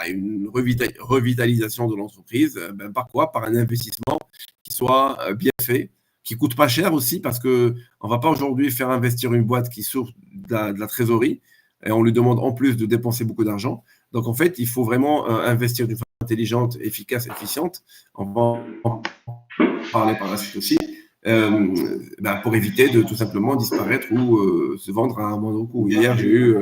une revitalisation de l'entreprise. Par quoi? Par un investissement qui soit bien fait, qui coûte pas cher aussi, parce qu'on ne va pas aujourd'hui faire investir une boîte qui souffre de la trésorerie, et on lui demande en plus de dépenser beaucoup d'argent. Donc, en fait, il faut vraiment investir d'une façon intelligente, efficace, efficiente. On va en parler par la suite aussi, pour éviter de tout simplement disparaître ou se vendre à un moindre coût. Hier, j'ai eu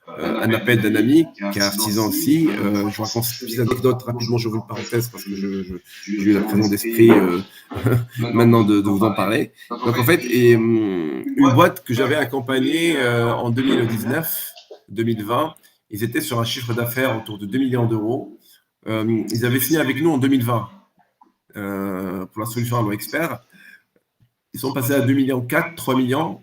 un appel d'un ami qui a artisan aussi. Je raconte cette petite anecdote rapidement, j'ouvre une parenthèse parce que j'ai eu la présence d'esprit maintenant de vous en parler. Donc en fait, une boîte que j'avais accompagnée en 2019, 2020, ils étaient sur un chiffre d'affaires autour de 2 millions d'euros. Ils avaient signé avec nous en 2020 pour la solution Allo Expert. Ils sont passés à 2 millions 4, 3 millions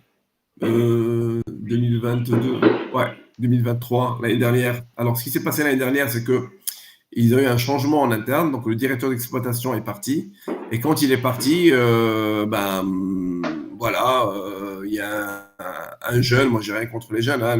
2022, ouais, 2023, l'année dernière. Alors, ce qui s'est passé l'année dernière, c'est qu'ils ont eu un changement en interne. Donc, le directeur d'exploitation est parti. Et quand il est parti, voilà, il y a un jeune, moi, j'ai rien contre les jeunes, hein,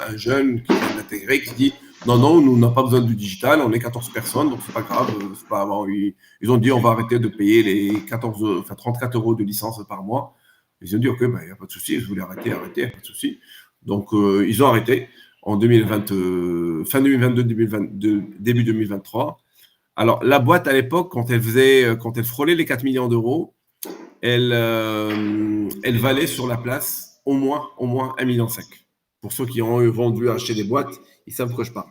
un jeune qui vient d'intégrer, qui dit non, nous, on n'a pas besoin du digital, on est 14 personnes, donc c'est pas grave. C'est pas, bon, ils ont dit on va arrêter de payer les 34 euros de licence par mois. Ils ont dit, OK, il n'y a pas de souci, je voulais arrêter, pas de souci. Donc, ils ont arrêté en 2020, fin 2022, début 2023. Alors, la boîte, à l'époque, quand elle frôlait les 4 millions d'euros, elle valait sur la place au moins 1,5 million. Pour ceux qui ont vendu, acheté des boîtes, ils savent de quoi je parle.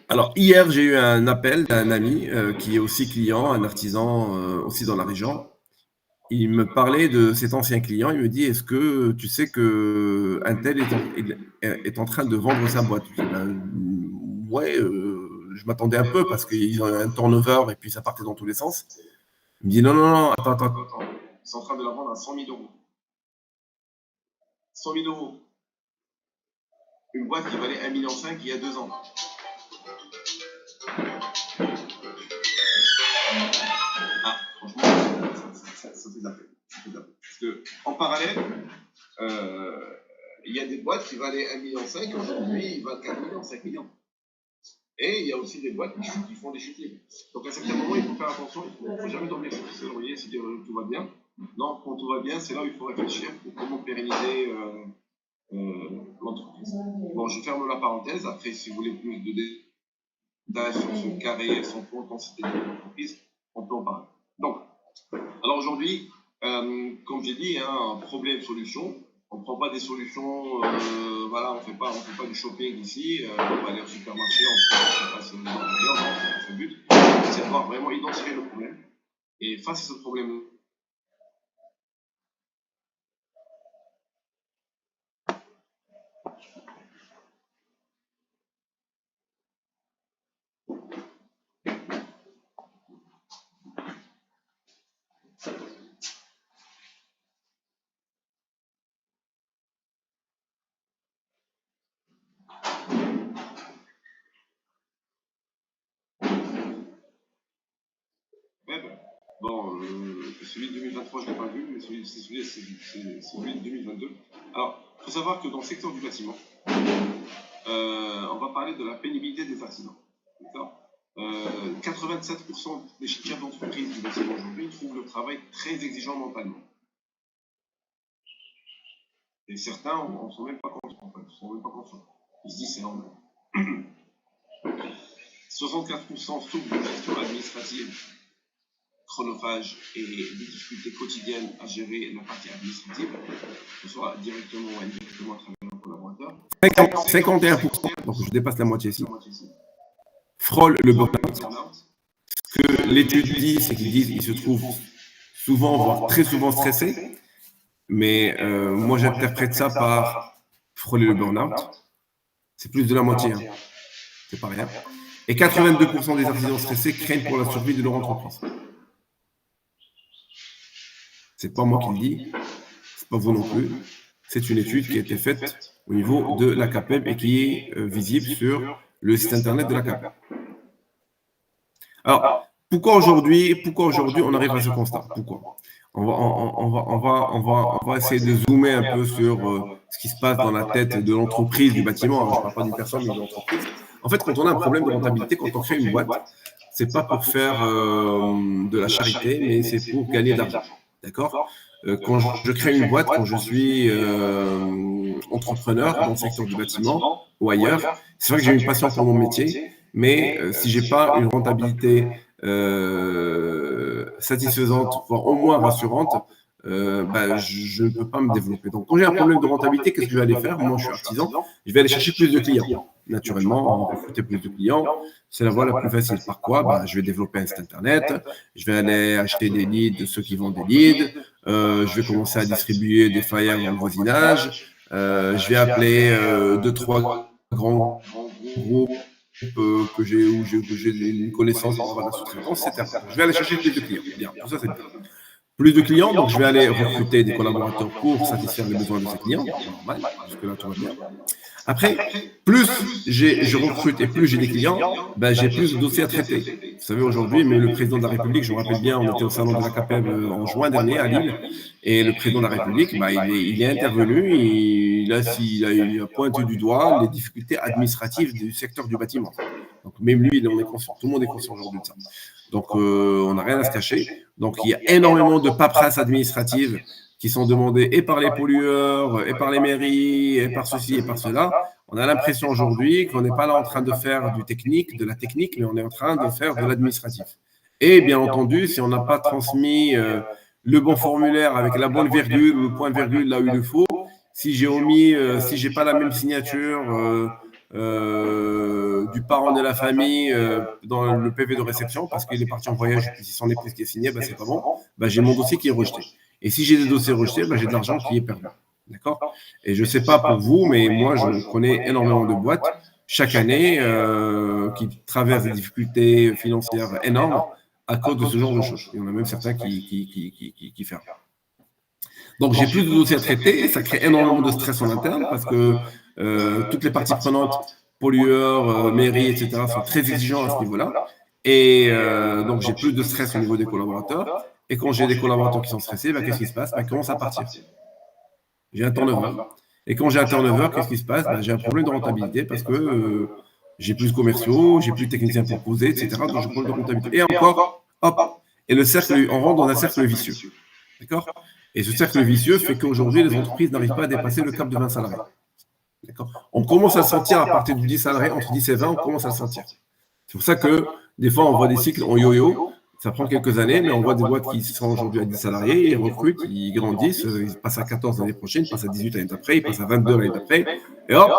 Alors, hier, j'ai eu un appel d'un ami qui est aussi client, un artisan aussi dans la région. Il me parlait de cet ancien client. Il me dit, est-ce que tu sais qu'un tel est en train de vendre sa boîte? Je dis, ouais, je m'attendais un peu parce qu'ils ont un turnover et puis ça partait dans tous les sens. Il me dit, non, attends. Ils sont en train de la vendre à 100 000 euros. 100 000 euros. Une boîte qui valait 1,5 million il y a 2 ans. Ah, franchement, ça fait de la peine. Parce qu'en parallèle, il y a des boîtes qui valaient 1,5 million, aujourd'hui, ils valent 4 millions, 5 millions. Et il y a aussi des boîtes qui font des chutes libres. Donc à certains moments, il faut faire attention, il ne faut jamais dormir sur ses lauriers, se dire tout va bien. Non, quand tout va bien, c'est là où il faut réfléchir pour comment pérenniser l'entreprise. Bon, je ferme la parenthèse. Après, si vous voulez plus de détails sur ce carré, son intensité de l'entreprise, on peut en parler. Donc, alors aujourd'hui, comme j'ai dit, hein, problème-solution. On ne prend pas des solutions, voilà, on ne fait pas du shopping ici, on va aller au supermarché, on passe dans rien, le but, c'est de pouvoir vraiment identifier le problème. Et face à ce problème, bon, celui de 2023, je ne l'ai pas vu, mais celui de 2022. Alors, il faut savoir que dans le secteur du bâtiment, on va parler de la pénibilité des artisans. D'accord ? 87% des chefs d'entreprise du bâtiment aujourd'hui trouvent le travail très exigeant mentalement. Et certains n'en sont même pas conscients, en fait. Ils se disent c'est normal. 64% souffrent de gestion administrative chronophage et des difficultés quotidiennes à gérer la partie administrative, que ce soit directement ou indirectement à travers un collaborateur. 51%, donc je dépasse la moitié ici, frôlent le burn-out. Ce que l'étude dit, c'est qu'ils disent qu'ils se trouvent souvent, voire très souvent stressés, mais moi j'interprète ça par frôler le burn-out. C'est plus de la moitié, hein. C'est pas rien. Et 82% des artisans stressés craignent pour la survie de leur entreprise. C'est pas moi qui le dis, c'est pas vous non plus. C'est une étude qui a été faite au niveau de la CAPEB et qui est visible sur le site internet de la CAPEB. Alors, pourquoi aujourd'hui on arrive à ce constat? Pourquoi on va essayer de zoomer un peu sur ce qui se passe dans la tête de l'entreprise, du bâtiment. Je ne parle pas d'une personne, mais de l'entreprise. En fait, quand on a un problème de rentabilité, quand on crée une boîte, c'est pas pour faire de la charité, mais c'est pour gagner de l'argent. D'accord? Quand je crée une boîte, quand je suis entrepreneur dans le secteur du bâtiment ou ailleurs, c'est vrai que j'ai une passion pour mon métier, mais si j'ai pas une rentabilité satisfaisante, voire au moins rassurante, je ne peux pas me développer. Donc, quand j'ai un problème de rentabilité, qu'est-ce que je vais aller faire? Moi, je suis artisan, je vais aller chercher plus de clients. Naturellement, recruter plus de clients, c'est la voie la plus facile. Par quoi? Je vais développer un site internet, je vais aller acheter des leads de ceux qui vendent des leads, je vais commencer à distribuer des flyers dans le voisinage, je vais appeler 2-3 grands groupes où j'ai une connaissance en la sous-traitance, etc. Je vais aller chercher plus de clients. Bien, tout ça, c'est bien. Plus de clients, donc je vais aller recruter des collaborateurs pour satisfaire les besoins de ces clients. Normal, jusque-là, tout va bien. Après, plus je recrute et plus j'ai des clients, j'ai plus de dossiers à traiter. Vous savez, aujourd'hui, mais le président de la République, je me rappelle bien, on était au salon de la CAPEB en juin dernier à Lille, et le président de la République, il est intervenu, il a pointé du doigt les difficultés administratives du secteur du bâtiment. Donc, même lui, il en est conscient. Tout le monde est conscient aujourd'hui de ça. Donc, on n'a rien à se cacher. Donc, il y a énormément de paperasse administrative qui sont demandées et par les pollueurs, et par les mairies, et par ceci, et par cela. On a l'impression aujourd'hui qu'on n'est pas là en train de faire de la technique, mais on est en train de faire de l'administratif. Et bien entendu, si on n'a pas transmis le bon formulaire avec la bonne virgule ou le point virgule là où il le faut, si j'ai pas la même signature du parent de la famille dans le PV de réception parce qu'il est parti en voyage et puis si son épouse qui est signé, c'est pas bon, j'ai mon dossier qui est rejeté. Et si j'ai des dossiers rejetés, j'ai de l'argent qui est perdu. D'accord? Et je ne sais pas pour vous, mais moi, je connais énormément de boîtes chaque année qui traversent des difficultés financières énormes à cause de ce genre de choses. Il y en a même certains qui ferment. Donc, j'ai plus de dossiers à traiter. Ça crée énormément de stress en interne parce que toutes les parties prenantes, pollueurs, mairies, etc., sont très exigeants à ce niveau-là. Et donc, j'ai plus de stress au niveau des collaborateurs. Et quand j'ai des collaborateurs qui sont stressés, qu'est-ce qui se passe? Ils commencent à partir. J'ai un turnover. Et quand j'ai un turnover, qu'est-ce qui se passe? J'ai un problème de rentabilité parce que j'ai plus de commerciaux, j'ai plus de techniciens pour poser, etc. Donc, j'ai un problème de rentabilité. Et encore, hop, et le cercle, on rentre dans un cercle vicieux. D'accord? Et ce cercle vicieux fait qu'aujourd'hui, les entreprises n'arrivent pas à dépasser le cap de 20 salariés. D'accord? On commence à le sentir à partir de 10 salariés, entre 10 et 20, on commence à le sentir. C'est pour ça que des fois, on voit des cycles en yo-yo. Ça prend quelques années, mais on voit des boîtes qui sont aujourd'hui à 10 salariés, ils recrutent, ils grandissent, ils passent à 14 l'année prochaine, ils passent à 18 l'année d'après, ils passent à 22 l'année d'après, et hop,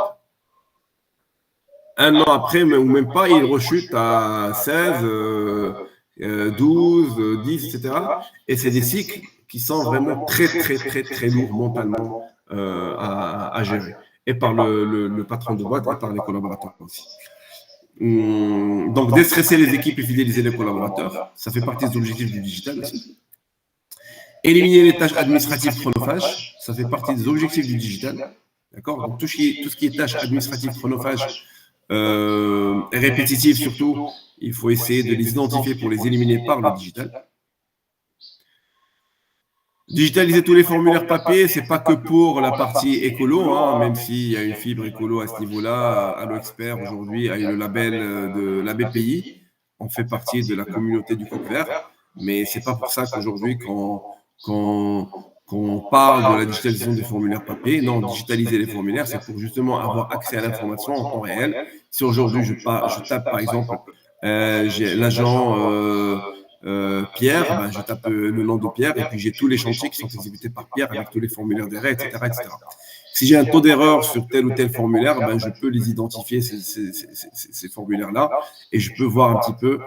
un an après, ou même pas, ils rechutent à 16, 12, 10, etc. Et c'est des cycles qui sont vraiment très, très, très, très lourds mentalement à gérer. Et par le patron de boîte et par les collaborateurs aussi. Donc, déstresser les équipes et fidéliser les collaborateurs, ça fait partie des objectifs du digital aussi. Éliminer les tâches administratives chronophages, ça fait partie des objectifs du digital. D'accord? Donc, tout ce qui est tâches administratives chronophages et répétitives surtout, il faut essayer de les identifier pour les éliminer par le digital. Digitaliser tous les formulaires papier, c'est pas que pour la partie écolo, même s'il y a une fibre écolo à ce niveau-là. Allo Expert aujourd'hui a eu le label de la BPI. On fait partie de la communauté du Coq Vert, mais c'est pas pour ça qu'aujourd'hui, quand on parle de la digitalisation des formulaires papier, non, digitaliser les formulaires, c'est pour justement avoir accès à l'information en temps réel. Si aujourd'hui je tape par exemple j'ai l'agent Pierre, je tape le nom de Pierre et puis j'ai tous les chantiers qui sont exécutés par Pierre avec tous les formulaires d'arrêt, etc., etc. Si j'ai un taux d'erreur sur tel ou tel formulaire, je peux les identifier, ces formulaires-là, et je peux voir un petit peu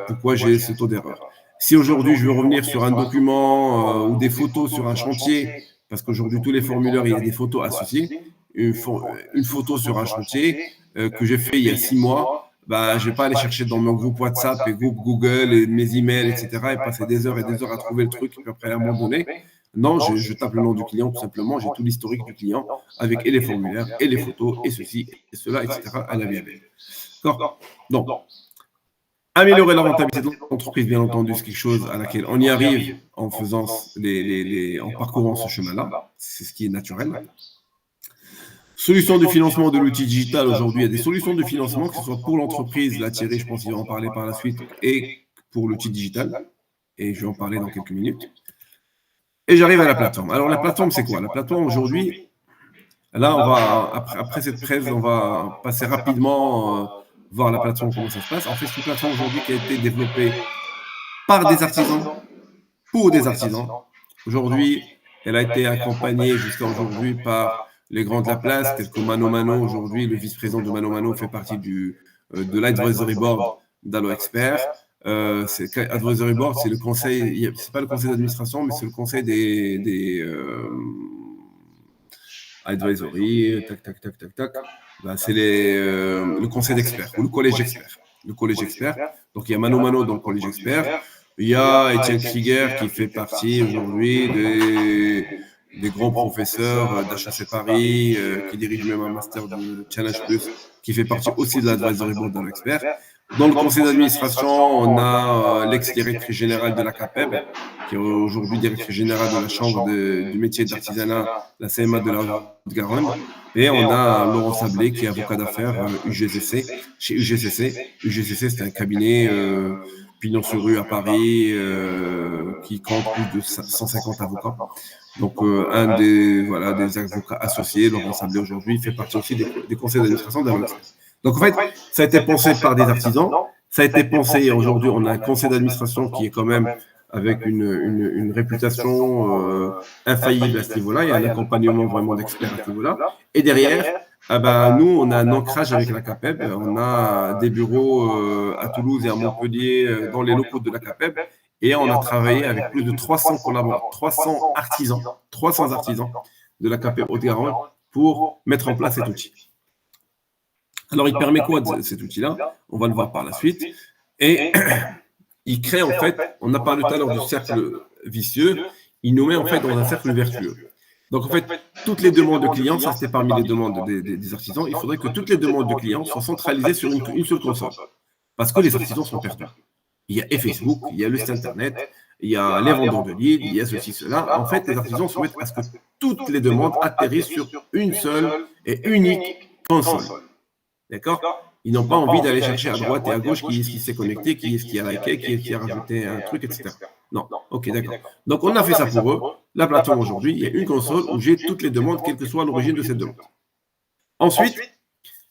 pourquoi j'ai ce taux d'erreur. Si aujourd'hui je veux revenir sur un document ou des photos sur un chantier, parce qu'aujourd'hui tous les formulaires, il y a des photos associées, une photo sur un chantier que j'ai fait il y a 6 mois, je ne vais pas aller chercher dans mon groupe WhatsApp et groupe Google et mes emails, etc. et passer des heures et des heures à trouver le truc et puis après abandonner. Non, je tape le nom du client tout simplement, j'ai tout l'historique du client avec et les formulaires et les photos et ceci et cela, etc. à la VAB. D'accord? Donc, améliorer la rentabilité de l'entreprise, bien entendu, c'est quelque chose à laquelle on y arrive en faisant en parcourant ce chemin-là. C'est ce qui est naturel. Solutions de financement de l'outil digital. Aujourd'hui, il y a des solutions de financement, que ce soit pour l'entreprise, là Thierry, je pense qu'il va en parler par la suite, et pour l'outil digital. Et je vais en parler dans quelques minutes. Et j'arrive à la plateforme. Alors, la plateforme, c'est quoi? La plateforme, aujourd'hui, là, on va, après cette presse, on va passer rapidement voir la plateforme, comment ça se passe. En fait, c'est une plateforme aujourd'hui qui a été développée par des artisans, pour des artisans. Aujourd'hui, elle a été accompagnée jusqu'à aujourd'hui par les grands de la place, tels que Mano Mano. Aujourd'hui, le vice-président de Mano Mano fait partie de l'advisory board d'Allo Expert. Advisory board, c'est le conseil, c'est pas le conseil d'administration, mais c'est le conseil des advisory, tac. Ben, c'est le conseil d'experts ou le collège expert. Le collège expert. Donc il y a Mano Mano dans le collège expert. Il y a Étienne Krieger qui fait partie aujourd'hui des grands professeurs d'HEC Paris, qui dirige même un master de Challenge Plus, qui fait partie aussi de l'advisory board d'un expert. Dans le conseil d'administration, on a l'ex-directrice générale de la CAPEB, qui est aujourd'hui directrice générale de la Chambre du métier d'artisanat, la CMA de la Haute-Garonne. Et on a Laurent Sablé, qui est avocat d'affaires UGCC, chez UGCC. UGCC, c'est un cabinet pignon sur rue à Paris, qui compte plus de 150 avocats. Donc, un des avocats associés, Laurent Sablé, aujourd'hui, fait partie aussi des conseils d'administration d'Avocats. Donc, en fait, ça a été pensé par des artisans. Ça a été pensé, aujourd'hui, on a un conseil d'administration qui est quand même avec une réputation infaillible à ce niveau-là. Il y a un accompagnement vraiment d'experts à ce niveau-là. Et derrière, nous, on a un ancrage avec la CAPEB. On a des bureaux à Toulouse et à Montpellier dans les locaux de la CAPEB. Et on a travaillé avec plus de 300 collaborateurs, 300 artisans de la CAPEB Haute-Garonne pour mettre en place cet outil. Alors, il permet quoi cet outil-là? On va le voir par la suite. Et il crée, en fait, on a parlé tout à l'heure du cercle vicieux, il nous met en fait dans un cercle vertueux. Donc, en fait, toutes les demandes de clients, ça c'était parmi les demandes des artisans, il faudrait que toutes les demandes de clients soient centralisées sur une seule console. Parce que les artisans sont perdus. Il y a Facebook, il y a le site internet, il y a les vendeurs de leads, il y a ceci, cela. En fait, les artisans souhaitent à ce que toutes les demandes atterrissent sur une seule et unique console. D'accord? Ils n'ont pas envie d'aller chercher à droite et à gauche qui est-ce qui s'est connecté, qui est-ce qui a liké, qui est-ce qui a rajouté un truc, etc. Non. Ok, d'accord. Donc, on a fait ça pour eux. La plateforme aujourd'hui, il y a une console où j'ai toutes les demandes, quelle que soit l'origine de cette demande. Ensuite,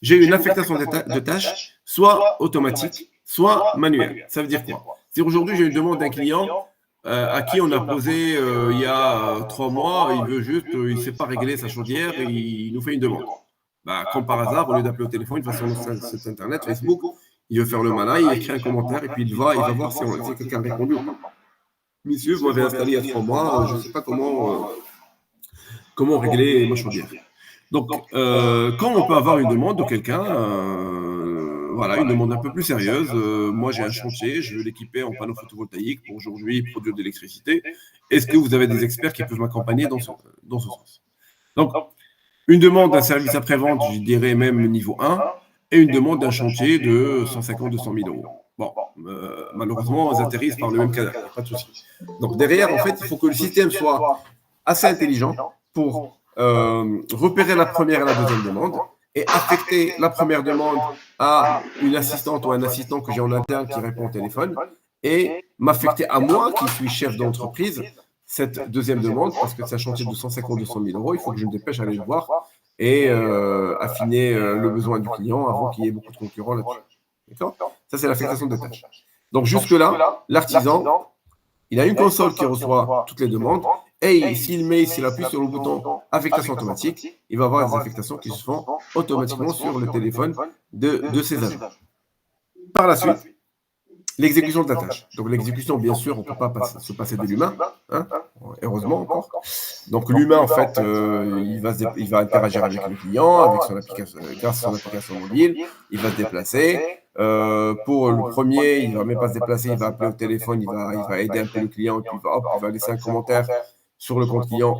j'ai une affectation de tâches, soit automatique, soit manuelle. Ça veut dire quoi? Si aujourd'hui, j'ai une demande d'un client à qui on a posé il y a 3 mois, il veut juste, il ne sait pas régler sa chaudière et il nous fait une demande. Comme par hasard, au lieu d'appeler au téléphone, il va sur notre site internet, Facebook, il veut faire le malin, il écrit un commentaire et puis il va voir si quelqu'un a répondu ou pas. Monsieur, vous m'avez installé il y a 3 mois, je ne sais pas comment régler ma chaudière. Donc, quand on peut avoir une demande de quelqu'un, une demande un peu plus sérieuse, moi j'ai un chantier, je veux l'équiper en panneaux photovoltaïques pour aujourd'hui produire de l'électricité. Est-ce que vous avez des experts qui peuvent m'accompagner dans ce sens? Donc, une demande d'un service après-vente, je dirais même niveau 1, et une demande d'un chantier de 150-200 000 euros. Bon, malheureusement, elles atterrissent par le même canal, pas de souci. Donc derrière, en fait, il faut que le système soit assez intelligent pour repérer la première et la deuxième demande et affecter la première demande à une assistante ou un assistant que j'ai en interne qui répond au téléphone et m'affecter à moi, qui suis chef d'entreprise, cette deuxième demande, parce que c'est un chantier de 150-200 000 euros, il faut que je me dépêche à aller le voir et affiner le besoin du client avant qu'il y ait beaucoup de concurrents là-dessus. D'accord? Ça, c'est l'affectation de tâches. Donc, jusque-là, l'artisan, il a une console qui reçoit toutes les demandes et s'il appuie sur le bouton affectation automatique, il va avoir des affectations qui se font automatiquement sur le téléphone de ses agents. Par la suite, l'exécution de la tâche. Donc, l'exécution, bien sûr, on ne peut pas se passer de l'humain, hein, heureusement encore. Donc, l'humain, en fait, il va interagir avec le client, avec son application, grâce à son application mobile, il va se déplacer. Pour le premier, il ne va même pas se déplacer, il va appeler au téléphone, il va aider un peu le client, et puis il va laisser un commentaire sur le compte client,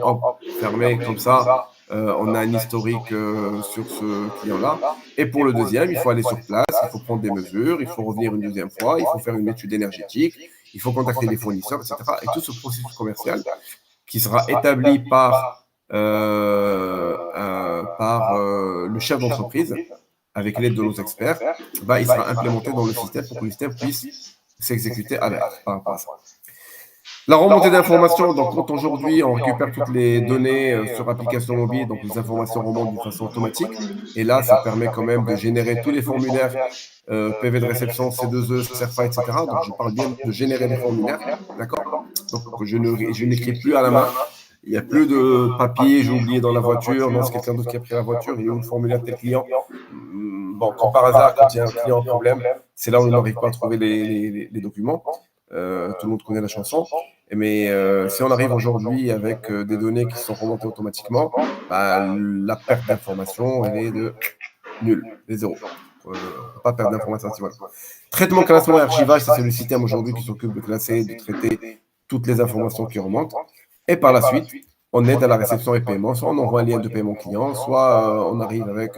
fermé, comme ça. On a un historique sur ce client-là. Et pour le deuxième, il faut aller sur place, il faut prendre des mesures, il faut revenir une deuxième fois, il faut faire une étude énergétique, il faut contacter les fournisseurs, etc. Et tout ce processus commercial qui sera établi par par le chef d'entreprise, avec l'aide de nos experts, il sera implémenté dans le système pour que le système puisse s'exécuter à l'heure par rapport à ça. La remontée d'informations, donc quand aujourd'hui on récupère toutes les données sur application mobile, donc les informations remontent de façon automatique, et là ça permet quand même de générer tous les formulaires PV de réception, C2E, CERFA, etc. Donc je parle bien de générer des formulaires, d'accord? Donc je n'écris plus à la main, il n'y a plus de papier, j'ai oublié dans la voiture, non c'est quelqu'un d'autre qui a pris la voiture, il y a un formulaire tel client. Bon, comme par hasard, quand il y a un client en problème, c'est là où on n'arrive pas à trouver les documents. Tout le monde connaît la chanson. Mais si on arrive aujourd'hui avec des données qui sont remontées automatiquement, la perte d'information, elle est de nulle, des zéros. Pas perdre d'informations. Voilà. Traitement, classement et archivage, c'est le système aujourd'hui qui s'occupe de classer, de traiter toutes les informations qui remontent. Et par la suite, on aide à la réception et paiement. Soit on envoie un lien de paiement client, soit on arrive avec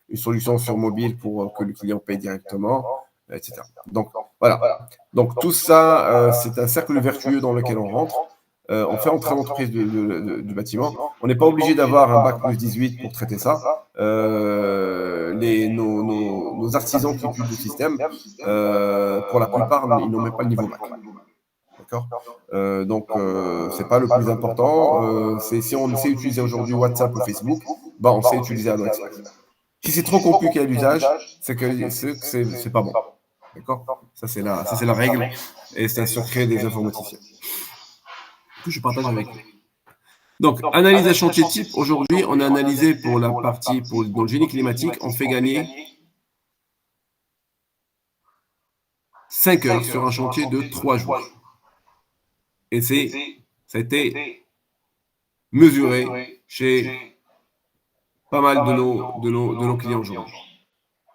une solution sur mobile pour que le client paye directement, etc. Donc, voilà. Donc, tout ça, c'est un cercle vertueux dans lequel on rentre. On fait entrer l'entreprise du bâtiment. On n'est pas obligé d'avoir un bac plus 18 pour traiter ça. Nos artisans qui utilisent le système, pour la plupart, ils n'ont même pas le niveau bac. D'accord. Donc, c'est pas le plus important. Si on sait utiliser aujourd'hui WhatsApp ou Facebook, on sait utiliser Adobe Express. Si c'est trop compliqué à l'usage, c'est que c'est pas bon. D'accord. Ça, c'est la règle. Et c'est un secret des informaticiens que je partage avec vous. Donc, analyse d'un chantier type. Aujourd'hui, on a analysé pour la partie, dans le génie climatique, on fait gagner 5 heures sur un chantier de 3 jours. Et ça a été mesuré chez pas mal de nos clients aujourd'hui.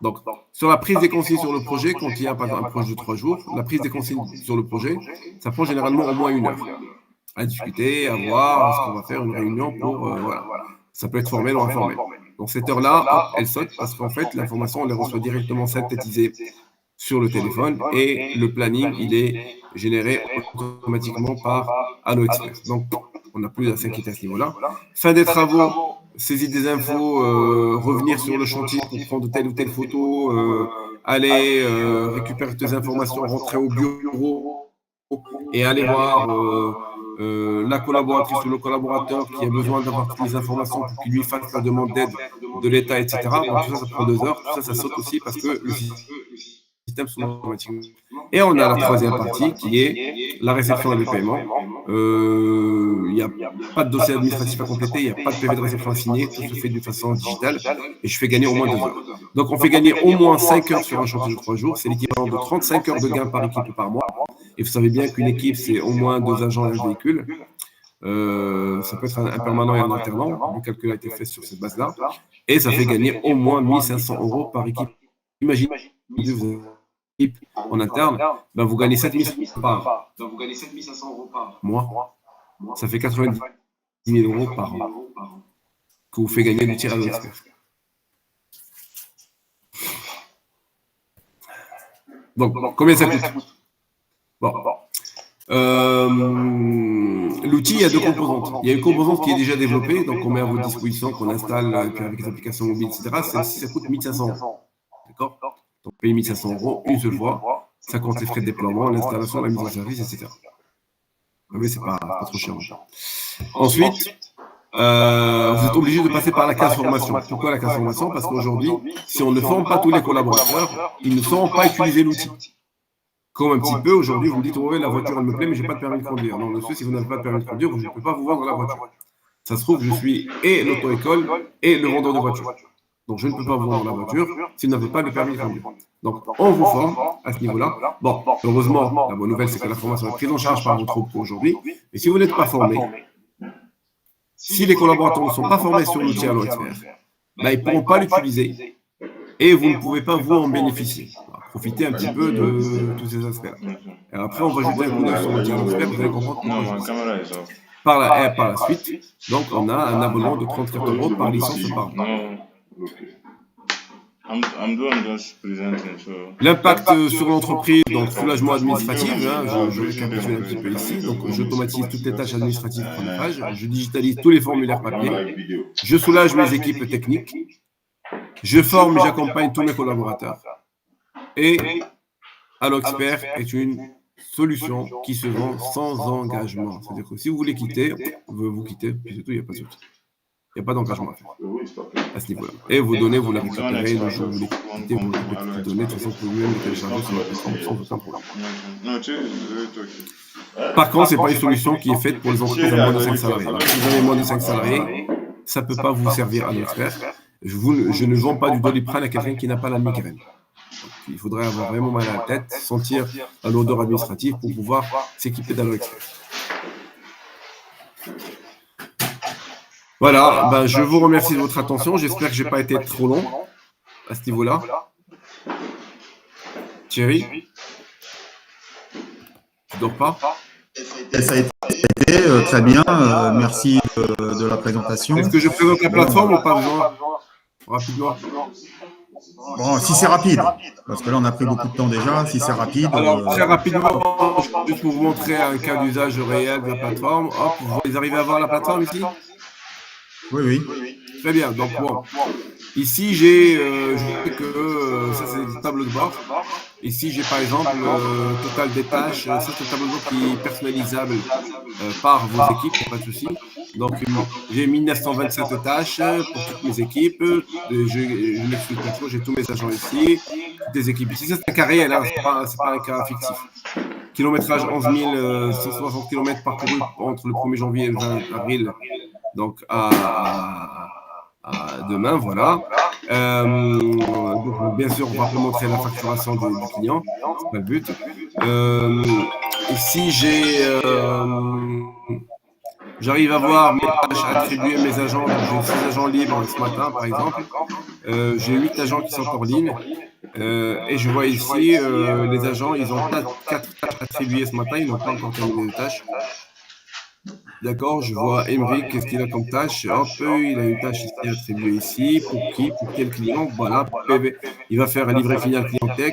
Donc, sur la prise des consignes sur le projet, quand il y a par exemple un projet de 3 jours, la prise des consignes sur le projet, ça prend généralement au moins 1 heure à discuter, à voir ce qu'on va faire, une réunion pour... voilà. Ça peut être formel ou informel. Donc, cette heure-là, elle saute parce qu'en fait, l'information, on les reçoit directement synthétisée sur le téléphone et le planning, il est généré automatiquement par Adobe Express. Donc, on n'a plus à s'inquiéter à ce niveau-là. Fin des travaux, saisie des infos, revenir sur le chantier pour prendre telle ou telle photo, aller récupérer tes informations, rentrer au bureau et aller voir la collaboratrice ou le collaborateur qui a besoin d'avoir toutes les informations pour qu'il lui fasse la demande d'aide de l'État, etc. Donc, tout ça, ça prend 2 heures. Tout ça, ça saute aussi parce que le système sont automatiquement. Et on a la troisième partie qui est la réception et le paiement. Il n'y a pas de dossier administratif à compléter, il n'y a pas de PV de réception à signer, tout se fait de façon digitale et je fais gagner au moins 2 heures. Donc on fait gagner au moins 5 heures sur un chantier de 3 jours, c'est l'équivalent de 35 heures de gain par équipe par mois. Et vous savez bien qu'une équipe, c'est au moins 2 agents et un véhicule. Ça peut être un permanent et un alternant, le calcul a été fait sur cette base-là. Et ça fait gagner au moins 1 500 € par équipe. Imaginez, vous équipe en interne, vous gagnez 7 500 € par mois. Ça fait 90 000 € par an que vous faites gagner du tir à l'expert. Donc, combien ça coûte? Bon. L'outil, il y a 2 composantes. Il y a une composante qui est déjà développée, donc on met à votre disposition, qu'on installe puis avec les applications mobiles, etc. Celle-ci, ça coûte 1 500 €. D'accord? Donc, payer 1 500 € une seule fois, ça compte les frais de déploiement, l'installation, la mise en service, etc. Mais c'est pas trop cher. Ensuite, vous êtes obligé de passer par la case formation. Pourquoi la case formation? Parce qu'aujourd'hui, si on ne forme pas tous les collaborateurs, ils ne sauront pas utiliser l'outil. Comme un petit peu, aujourd'hui, vous me dites, ouais, la voiture, elle me plaît, mais je n'ai pas de permis de conduire. Non, monsieur, si vous n'avez pas de permis de conduire, je ne peux pas vous vendre la voiture. Ça se trouve, je suis et l'auto-école et le vendeur de voiture. Donc, je ne peux pas vous vendre la voiture si vous n'avez pas le permis de conduire. Donc, on vous forme à ce niveau-là. Bon, heureusement, la bonne nouvelle, c'est que la formation est prise en charge par votre groupe aujourd'hui. Mais si vous n'êtes pas formé, si les collaborateurs ne sont pas formés sur l'outil Adobe Express, ils ne pourront pas l'utiliser et vous ne pouvez pas vous en bénéficier. Profiter un petit peu de tous ces aspects-là. Et après, on va jeter un coup d'œil sur l'outil Adobe Express, vous allez comprendre pourquoi. Par la suite, donc on a un abonnement de 34 € par licence par an. L'impact sur l'entreprise, donc soulagement administratif, je récapitule un petit peu ici. Donc, j'automatise toutes les tâches administratives chronophages, je digitalise tous les formulaires papier, je soulage mes équipes techniques, je forme et j'accompagne tous mes collaborateurs. Et AlloExpert est une solution qui se vend sans engagement. C'est-à-dire que si vous voulez quitter, vous quittez, puis c'est tout, il n'y a pas de souci. Il n'y a pas d'engagement à faire à ce niveau-là. Et vos données, vous les récupérez le jour où vous les quittez, vous récupérez toutes les données. De toute façon, vous pouvez même les télécharger sur la plateforme sans aucun problème. Par contre, ce n'est pas une solution qui est faite pour les entreprises de moins de 5 salariés. Donc, si vous avez moins de 5 salariés, ça ne peut pas vous servir à AlloExpert. Je ne vends pas du Doliprane à quelqu'un qui n'a pas la migraine. Donc, il faudrait avoir vraiment mal à la tête, sentir l'odeur administrative pour pouvoir s'équiper d'AlloExpert. Voilà, ben, je vous remercie de votre attention. J'espère que je n'ai pas été trop long à ce niveau-là. Thierry, tu ne dors pas? Ça a été très bien. Merci de la présentation. Est-ce que je présente la plateforme ou pas besoin? Rapidement. Bon, si c'est rapide, parce que là, on a pris beaucoup de temps déjà. Si c'est rapide. Alors, très rapidement, juste pour vous montrer un cas d'usage réel de la plateforme. Hop, vous arrivez à voir la plateforme ici? Oui. Très bien. Donc, bon. Ici, j'ai que ça, c'est des tableaux de bord. Ici, j'ai par exemple le total des tâches. Ça, c'est un tableau de bord qui est personnalisable par vos équipes, pas de souci. Donc, j'ai 1927 tâches pour toutes mes équipes. Je m'explique pas trop, j'ai tous mes agents ici, toutes les équipes ici. Ça, c'est un cas réel, ce n'est pas un cas fictif. Kilométrage 11 160 km parcourus entre le 1er janvier et le 20 avril. Donc, à demain, voilà. Donc, bien sûr, on va pas montrer la facturation du client, c'est pas le but. Ici, j'arrive à voir mes tâches attribuées à mes agents. J'ai 6 agents libres ce matin, par exemple. J'ai 8 agents qui sont hors ligne. Et je vois ici, les agents, ils ont 4 tâches attribuées ce matin, ils n'ont pas encore terminé les tâches. D'accord, je vois Emeric, qu'est-ce qu'il a comme tâche? Hop, il a une tâche ici attribuée ici. Pour qui? Pour quel client? Voilà, PV. Il va faire un livret final client tech.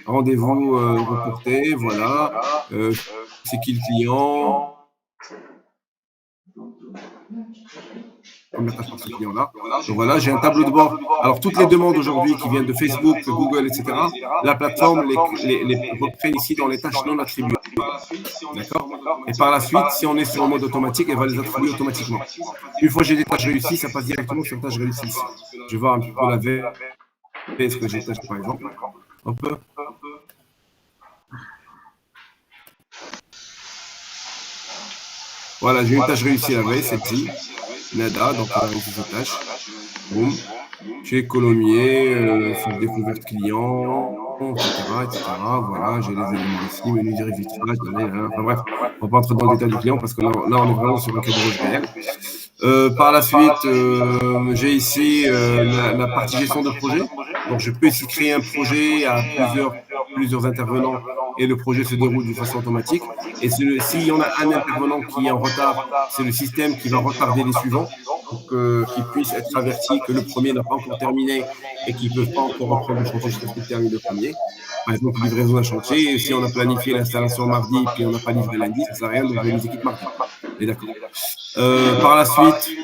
Rendez-vous reporté, voilà. C'est qui le client? Première tâche pour ce client-là. Donc voilà, j'ai un tableau de bord. Alors, toutes les demandes aujourd'hui qui viennent de Facebook, de Google, etc., la plateforme les reprenne ici dans les tâches non attribuées. D'accord? Et par la suite, si on est sur un mode automatique, elle va les attribuer automatiquement. Une fois que j'ai des tâches réussies, ça passe directement sur tâches réussies. Je vais voir un petit peu la veille. Est-ce que j'ai tâche, par exemple? Hop. Voilà, j'ai une tâche réussie la veille, celle-ci. Nada, donc on a réussi cette tâche. Boum. J'ai Colomiers, fiche découverte client, etc. Voilà, j'ai les éléments ici, menu de vitrage, enfin bref, on va pas entrer dans le détail du client parce que là, on est vraiment sur un cas de réel. Par la suite, j'ai ici la partie gestion de projet. Donc, je peux ici créer un projet à plusieurs intervenants et le projet se déroule de façon automatique. Et s'il y en a un intervenant qui est en retard, c'est le système qui va retarder les suivants pour qu'ils puissent être avertis que le premier n'a pas encore terminé et qu'ils ne peuvent pas encore reprendre le chantier jusqu'à ce qu'il termine le premier. Par exemple, livraison d'un chantier, et si on a planifié l'installation mardi et puis on n'a pas livré lundi, ça ne sert à rien de lever les équipes mardi. Et d'accord. Par la suite,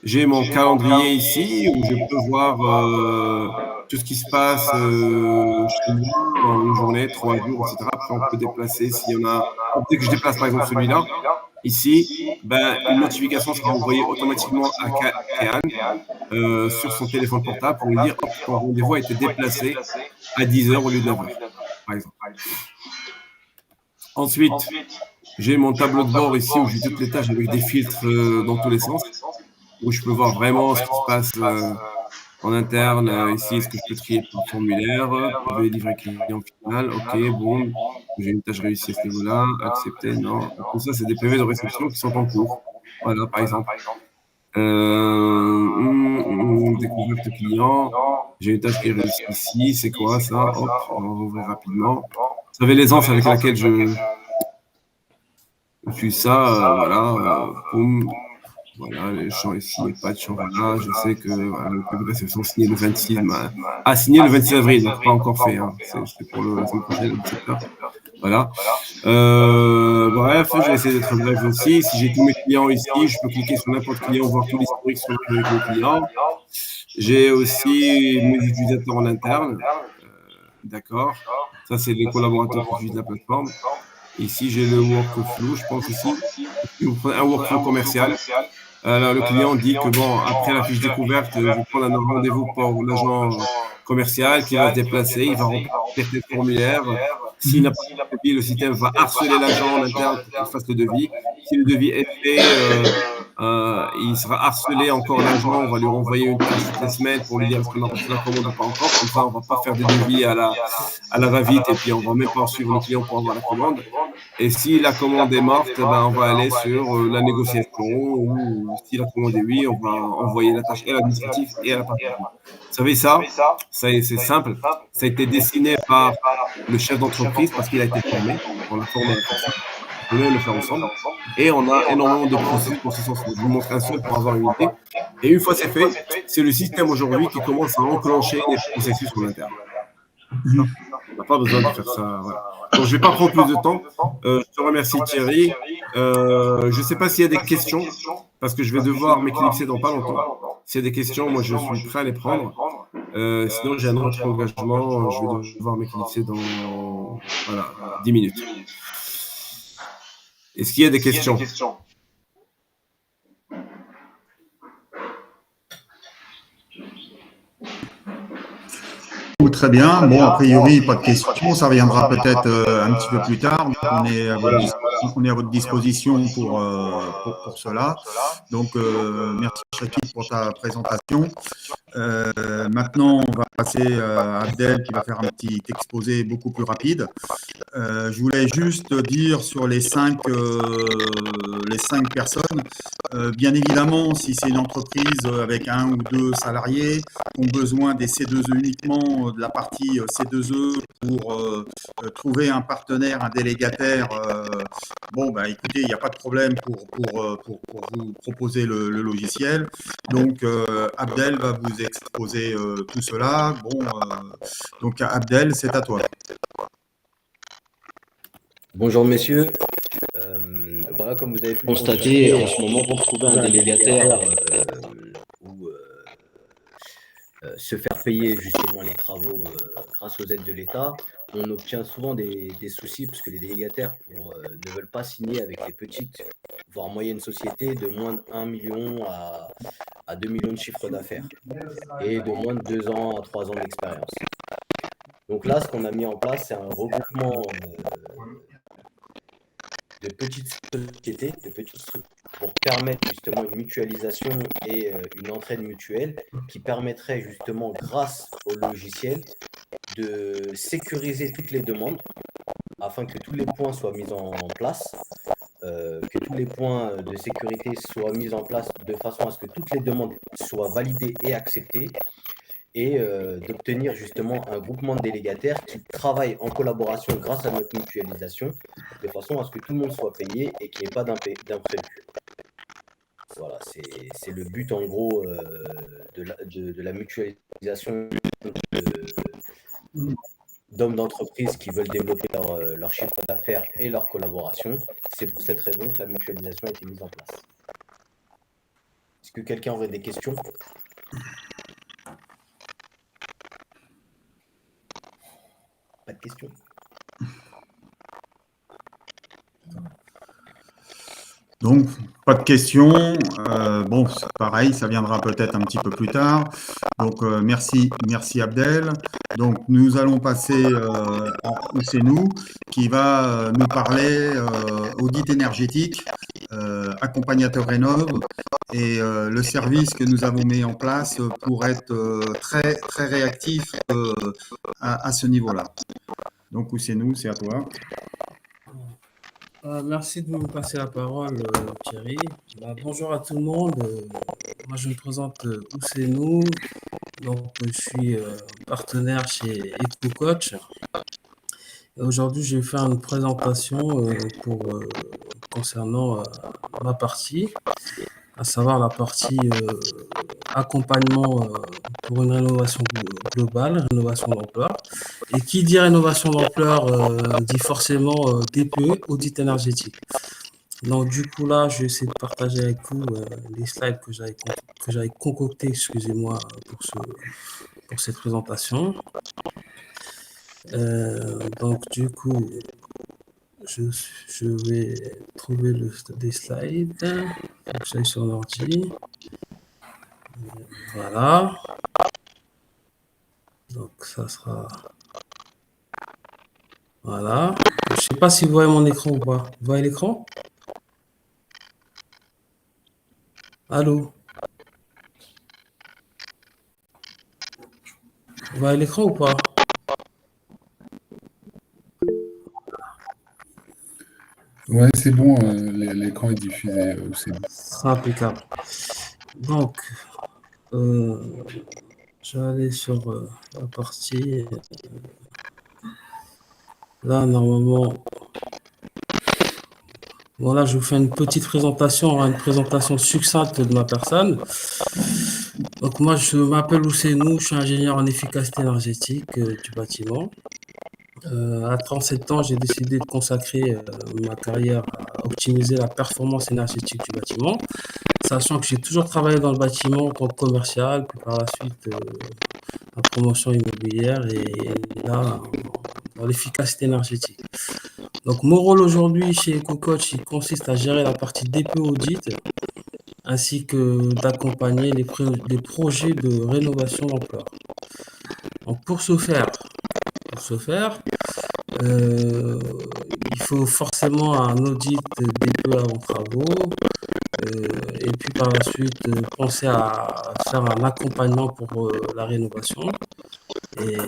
j'ai mon calendrier ici où je peux voir tout ce qui se passe chez moi en une journée, 3 jours, etc. Après, on peut déplacer s'il y en a. Dès que je déplace par exemple celui-là, ici, une notification sera envoyée automatiquement à Kéan sur son téléphone portable pour lui dire que ton rendez-vous a été déplacé à 10h au lieu de 9h, par exemple. Ensuite, j'ai mon tableau de bord ici où j'ai toutes les tâches avec des filtres dans tous les sens, où je peux voir vraiment ce qui se passe en interne. Ici, est-ce que je peux trier par formulaire? Je vais livrer client final. OK, bon, j'ai une tâche réussie à ce niveau-là. Accepter, non. Tout ça, c'est des PV de réception qui sont en cours. Voilà, par exemple. Découverte client. J'ai une tâche qui est réussie ici. C'est quoi ça? Hop, on va ouvrir rapidement. Vous savez l'aisance avec laquelle je suis ça, voilà, boum. Voilà, les champs ici, il n'y a pas de champ là. Je sais que voilà, le PV de réception signé le 26, signé le 26 avril, donc pas encore fait. Hein. C'est pour la semaine prochaine, le 17 heures. Voilà. Bref, je vais essayer d'être bref aussi. Si j'ai tous mes clients ici, je peux cliquer sur n'importe client, voir tout l'historique avec mes clients. J'ai aussi mes utilisateurs en interne. D'accord. Ça, c'est les collaborateurs qui utilisent la plateforme. Ici, j'ai le workflow, je pense ici. Vous prenez un workflow commercial. Alors, le client dit que, bon, après la fiche découverte, je vais prendre un rendez-vous pour l'agent commercial qui va se déplacer, il va remplir tes formulaires. S'il n'a pas de devis, le système va harceler l'agent en interne pour qu'il fasse le devis. Si le devis est fait, il sera harcelé encore l'agent, on va lui renvoyer une tâche toutes les semaines pour lui dire est-ce qu'on a reçu la commande ou pas encore. Comme ça, on ne va pas faire des devis à la va-vite et puis on ne va même pas suivre le client pour avoir la commande. Et si la commande est morte, ben, on va aller sur la négociation ou si la commande est oui, on va envoyer la tâche à l'administratif et à la partie. Vous savez ça, c'est simple. Ça a été dessiné par le chef d'entreprise parce qu'il a été formé. On l'a formé. On peut le faire ensemble. Et on a énormément de processus pour ce sens. Je vous montre un seul pour avoir une idée. Et une fois c'est fait, c'est le système aujourd'hui qui commence à enclencher les processus en interne. On n'a pas besoin de faire ça. Voilà. Donc, je ne vais pas prendre plus de temps. Je te remercie, Thierry. Je ne sais pas s'il y a des questions, parce que je vais devoir m'éclipser dans pas longtemps. S'il y a des questions, moi, je suis prêt à les prendre. Sinon, j'ai un autre engagement. Je vais devoir m'éclipser dans 10 minutes. Est-ce qu'il y a des questions? Très bien. Bon, a priori, pas de questions. Ça reviendra peut-être un petit peu plus tard. Donc, on est à votre disposition pour cela. Donc, merci, Chaki, pour ta présentation. Maintenant, on va passer à Abdel qui va faire un petit exposé beaucoup plus rapide. Je voulais juste dire sur les cinq personnes, bien évidemment, si c'est une entreprise avec 1 ou 2 salariés, ont besoin des C2E uniquement, de la partie C2E pour trouver un partenaire, un délégataire, bon, bah, écoutez, il n'y a pas de problème pour vous proposer le logiciel. Donc, Abdel va vous exposer tout cela. Bon, donc, Abdel, c'est à toi. Bonjour messieurs, voilà, comme vous avez pu constater, en ce moment pour trouver un délégataire ou se faire payer justement les travaux grâce aux aides de l'État, on obtient souvent des soucis parce que les délégataires ne veulent pas signer avec les petites, voire moyennes sociétés de moins de 1 million à 2 millions de chiffre d'affaires et de moins de 2 ans à 3 ans d'expérience. Donc là, ce qu'on a mis en place, c'est un regroupement de petites sociétés, de petites structures pour permettre justement une mutualisation et une entraide mutuelle qui permettrait justement, grâce au logiciel, de sécuriser toutes les demandes afin que tous les points soient mis en place, que tous les points de sécurité soient mis en place de façon à ce que toutes les demandes soient validées et acceptées et d'obtenir justement un groupement de délégataires qui travaillent en collaboration grâce à notre mutualisation, de façon à ce que tout le monde soit payé et qu'il n'y ait pas d'imprévu. Voilà, c'est le but en gros de la mutualisation d'hommes d'entreprise qui veulent développer leur chiffre d'affaires et leur collaboration. C'est pour cette raison que la mutualisation a été mise en place. Est-ce que quelqu'un aurait des questions ? Pas de questions. Donc, pas de questions. Bon, c'est pareil, ça viendra peut-être un petit peu plus tard. Donc, merci Abdel. Donc, nous allons passer à Ousseynou qui va nous parler audit énergétique, accompagnateur Rénov et le service que nous avons mis en place pour être très, très réactif à ce niveau-là. Donc, Ousseynou, c'est à toi. Merci de me passer la parole, Thierry. Bonjour à tout le monde. Moi, je me présente Ousseynou. Donc, je suis partenaire chez EcoCoach. Et aujourd'hui, je vais faire une présentation concernant ma partie. à savoir la partie accompagnement pour une rénovation globale, rénovation d'ampleur. Et qui dit rénovation d'ampleur dit forcément DPE, audit énergétique. Donc, du coup, là, je vais essayer de partager avec vous les slides que j'avais concoctés, excusez-moi, pour cette présentation. Donc, du coup, je vais trouver des slides. Donc, j'aille sur l'ordi. Voilà. Donc, ça sera... Voilà. Je ne sais pas si vous voyez mon écran ou pas. Vous voyez l'écran? Allô? Vous voyez l'écran ou pas? Ouais, c'est bon, l'écran est diffusé, c'est bon. C'est impeccable. Donc, je vais aller sur la partie. Là, normalement, voilà, je vous fais une petite présentation, une présentation succincte de ma personne. Donc, moi, je m'appelle Ousseynou, je suis ingénieur en efficacité énergétique du bâtiment. À 37 ans, j'ai décidé de consacrer ma carrière à optimiser la performance énergétique du bâtiment, sachant que j'ai toujours travaillé dans le bâtiment en tant que commercial, puis par la suite en promotion immobilière et là, dans l'efficacité énergétique. Donc, mon rôle aujourd'hui chez EcoCoach, il consiste à gérer la partie DPE audit, ainsi que d'accompagner les projets de rénovation d'ampleur. Donc, pour ce faire, il faut forcément un audit DPE avant travaux, et puis par la suite penser à faire un accompagnement pour la rénovation. Et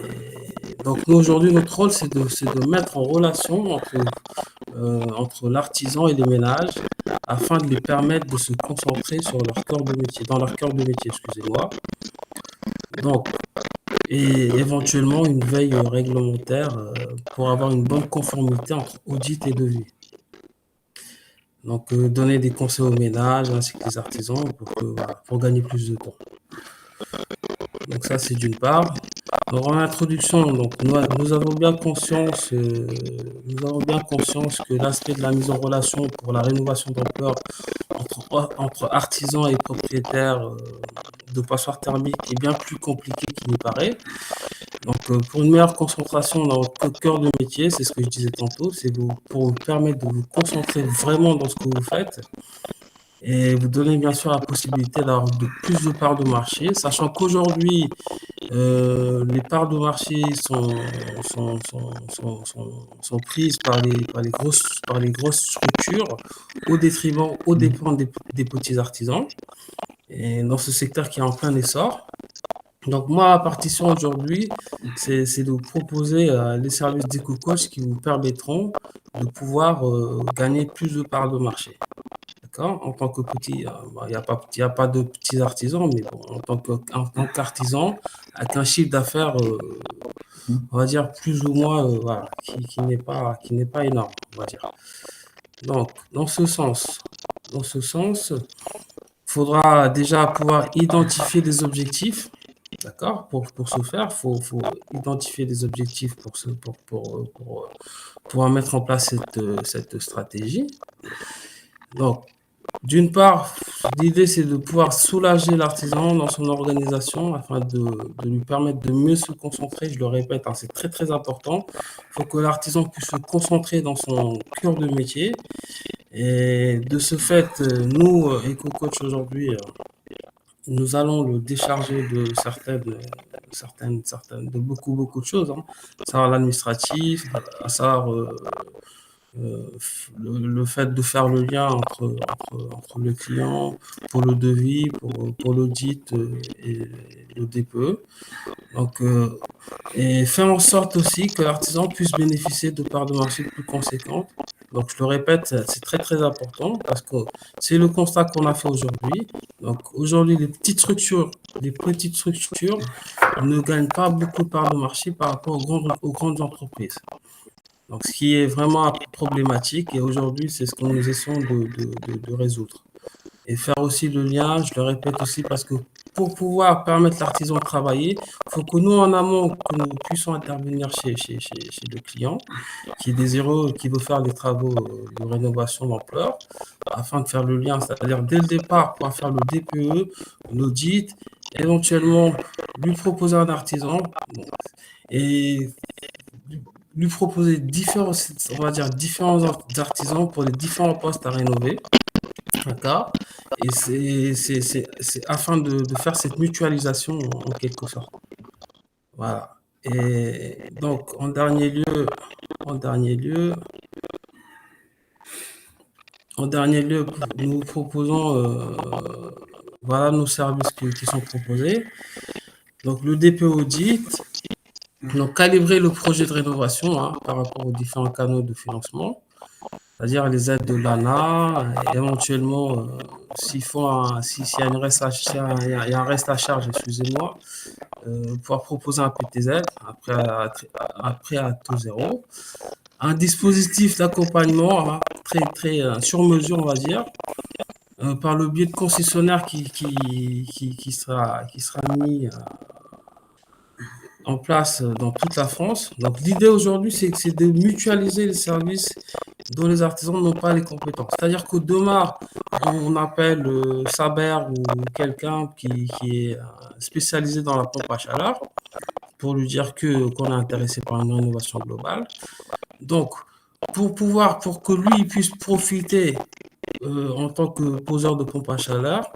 donc nous aujourd'hui notre rôle c'est de mettre en relation entre l'artisan et les ménages afin de les permettre de se concentrer sur leur cœur de métier, dans leur cœur de métier, excusez-moi. Donc, et éventuellement une veille réglementaire pour avoir une bonne conformité entre audit et devis. Donc, donner des conseils aux ménages ainsi que les artisans pour gagner plus de temps. Donc ça, c'est d'une part. Alors, en introduction, donc, nous avons bien conscience que l'aspect de la mise en relation pour la rénovation d'ampleur entre artisans et propriétaires de passoires thermiques est bien plus compliqué qu'il n'y paraît. Donc, pour une meilleure concentration dans votre cœur de métier, c'est ce que je disais tantôt, c'est pour vous permettre de vous concentrer vraiment dans ce que vous faites et vous donner bien sûr la possibilité d'avoir plus de parts de marché, sachant qu'aujourd'hui, les parts de marché sont prises par les grosses structures au dépend des petits artisans, et dans ce secteur qui est en plein essor. Donc, moi, ma partition aujourd'hui, c'est de vous proposer les services d'EcoCoach qui vous permettront de pouvoir gagner plus de parts de marché. D'accord? En tant que petit, il n'y a pas de petits artisans, mais bon, en tant qu'artisan, avec un chiffre d'affaires, on va dire plus ou moins, voilà, qui n'est pas énorme, on va dire. Donc, dans ce sens, il faudra déjà pouvoir identifier des objectifs. D'accord? Pour ce faire, il faut identifier des objectifs pour pouvoir mettre en place cette stratégie. Donc, d'une part, l'idée, c'est de pouvoir soulager l'artisan dans son organisation afin de lui permettre de mieux se concentrer. Je le répète, hein, c'est très, très important. Il faut que l'artisan puisse se concentrer dans son cœur de métier. Et de ce fait, nous, EcoCoach, aujourd'hui, nous allons le décharger de de beaucoup de choses, hein. À savoir l'administratif, à savoir le fait de faire le lien entre le client pour le devis, pour l'audit et le DPE. Donc, et faire en sorte aussi que l'artisan puisse bénéficier de parts de marché plus conséquentes. Donc, je le répète, c'est très, très important parce que c'est le constat qu'on a fait aujourd'hui. Donc, aujourd'hui, les petites structures ne gagnent pas beaucoup de parts de marché par rapport aux grandes entreprises. Donc, ce qui est vraiment problématique et aujourd'hui, c'est ce que nous essayons de résoudre. et faire aussi le lien, je le répète aussi, parce que pour pouvoir permettre l'artisan de travailler, il faut que nous, en amont, que nous puissions intervenir chez le client qui est désireux, qui veut faire des travaux de rénovation d'ampleur, afin de faire le lien, c'est-à-dire dès le départ, pour faire le DPE, l'audit, éventuellement lui proposer un artisan et lui proposer différents, on va dire, différents artisans pour les différents postes à rénover. D'accord. Et c'est afin de faire cette mutualisation en quelque sorte. Voilà. Et donc, en dernier lieu, nous proposons voilà nos services qui sont proposés. Donc, le DPE audit, donc calibrer le projet de rénovation par rapport aux différents canaux de financement, c'est-à-dire les aides de l'ANA, éventuellement, s'il y a un reste à charge, excusez-moi, pouvoir proposer un PTZ, après à taux zéro, un dispositif d'accompagnement très sur mesure, on va dire, par le biais de concessionnaires qui sera mis en place dans toute la France. Donc l'idée aujourd'hui, c'est de mutualiser les services dont les artisans n'ont pas les compétences. C'est-à-dire que demain, on appelle Saber ou quelqu'un qui est spécialisé dans la pompe à chaleur pour lui dire qu'on est intéressé par une rénovation globale. Donc, pour que lui puisse profiter en tant que poseur de pompe à chaleur,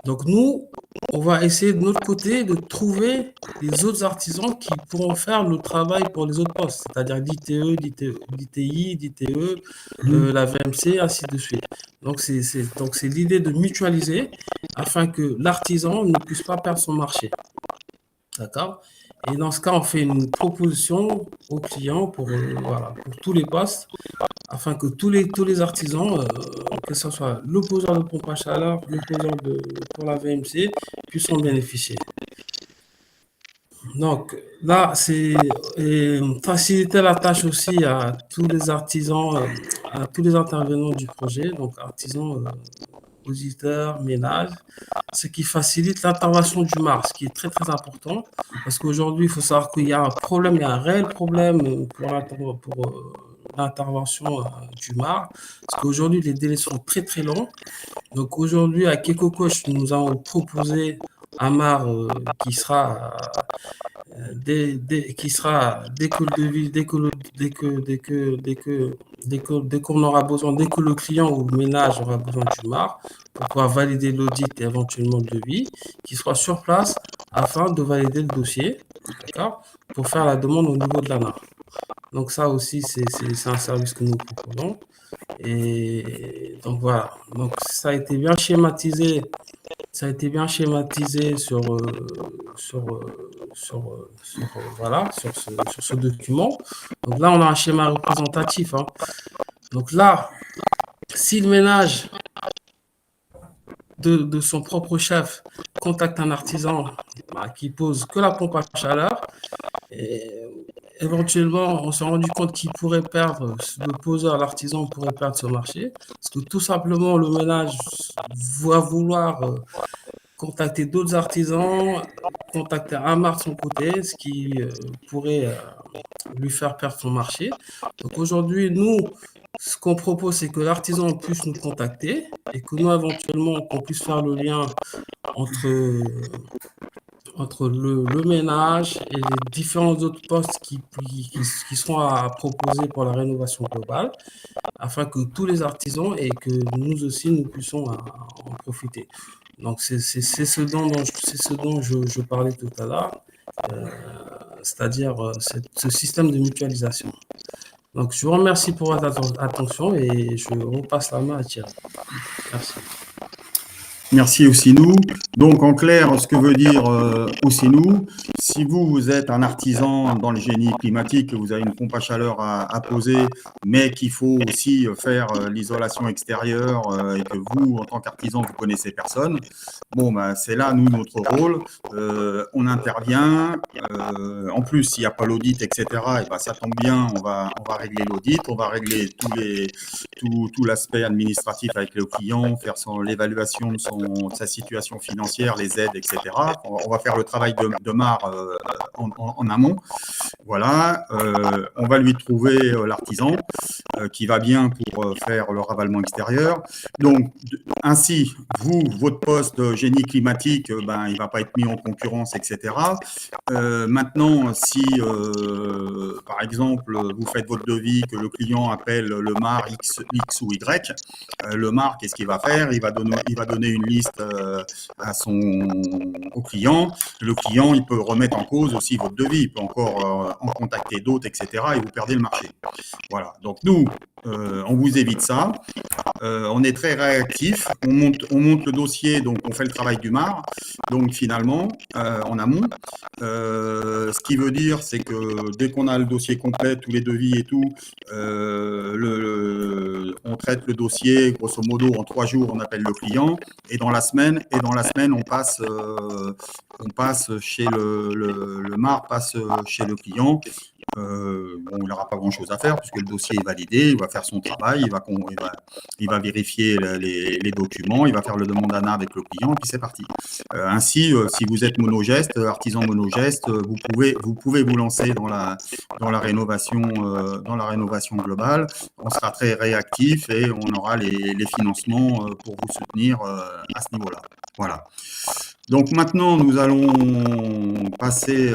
donc nous, on va essayer de notre côté de trouver les autres artisans qui pourront faire le travail pour les autres postes, c'est-à-dire l'ITE, l'ITI, l'ITE, la VMC, ainsi de suite. Donc c'est l'idée de mutualiser afin que l'artisan ne puisse pas perdre son marché. D'accord? Et dans ce cas, on fait une proposition au client pour tous les postes, afin que tous les artisans, que ce soit le poseur de pompe à chaleur, le poseur pour la VMC, puissent en bénéficier. Donc là, c'est faciliter la tâche aussi à tous les artisans, à tous les intervenants du projet, donc artisans, auditeurs, ménages, ce qui facilite l'intervention du MAR, ce qui est très très important, parce qu'aujourd'hui, il faut savoir qu'il y a un problème, il y a un réel problème pour l'intervention du MAR, parce qu'aujourd'hui, les délais sont très très longs. Donc aujourd'hui, à EcoCoach, nous avons proposé un MAR qui sera dès que le devis, dès qu'on aura besoin, dès que le client ou le ménage aura besoin du MAR pour pouvoir valider l'audit et éventuellement le devis, qui soit sur place afin de valider le dossier, d'accord, pour faire la demande au niveau de l'ANA. Donc ça aussi, c'est un service que nous proposons. Et donc voilà, donc ça a été bien schématisé. Ça a été bien schématisé sur ce document. Donc là, on a un schéma représentatif. Donc là, si le ménage de son propre chef contacte un artisan qui pose que la pompe à chaleur, éventuellement, on s'est rendu compte qu'il pourrait perdre, le poseur, l'artisan pourrait perdre ce marché, parce que tout simplement, le ménage va vouloir contacter d'autres artisans, contacter un MAR de son côté, ce qui pourrait lui faire perdre son marché. Donc aujourd'hui, nous, ce qu'on propose, c'est que l'artisan puisse nous contacter et que nous, éventuellement, qu'on puisse faire le lien entre le ménage et les différents autres postes qui seront à proposer pour la rénovation globale, afin que tous les artisans et que nous aussi, nous puissions en profiter. Donc, c'est ce dont je parlais tout à l'heure, c'est-à-dire ce système de mutualisation. Donc, je vous remercie pour votre attention et je repasse la main à Thierry. Merci. Merci Ousseynou. Donc, en clair, ce que veut dire Ousseynou, si vous êtes un artisan dans le génie climatique, que vous avez une pompe à chaleur à poser, mais qu'il faut aussi faire l'isolation extérieure et que vous, en tant qu'artisan, vous connaissez personne, bon, ben, c'est là, nous, notre rôle. On intervient. En plus, s'il n'y a pas l'audit, etc., et ben, ça tombe bien, on va régler l'audit, on va régler tout l'aspect administratif avec le client, faire l'évaluation de sa situation financière, les aides, etc. On va faire le travail de MAR en amont. Voilà, on va lui trouver l'artisan qui va bien pour faire le ravalement extérieur. Donc, ainsi, votre poste génie climatique, ben, il ne va pas être mis en concurrence, etc. Maintenant, si, par exemple, vous faites votre devis, que le client appelle le MAR X ou Y, le MAR, qu'est-ce qu'il va faire? Il va donner une liste au client. Le client, il peut remettre en cause aussi votre devis. Il peut encore en contacter d'autres, etc. et vous perdez le marché. Voilà. Donc, nous, on vous évite ça. On est très réactif. On monte le dossier, donc on fait le travail du MAR. Donc, finalement, en amont. Ce qui veut dire, c'est que dès qu'on a le dossier complet, tous les devis et tout, on traite le dossier, grosso modo, en 3 jours, on appelle le client, et dans la semaine, on passe chez le MAR, passe chez le client. Bon, il n'aura pas grand-chose à faire puisque le dossier est validé, il va faire son travail, il va vérifier les documents, il va faire le demande d'ANA avec le client, et puis c'est parti. Ainsi, si vous êtes monogeste, artisan monogeste, vous pouvez vous lancer dans la rénovation globale. On sera très réactif et on aura les financements pour vous soutenir à ce niveau-là. Voilà. Donc maintenant, nous allons passer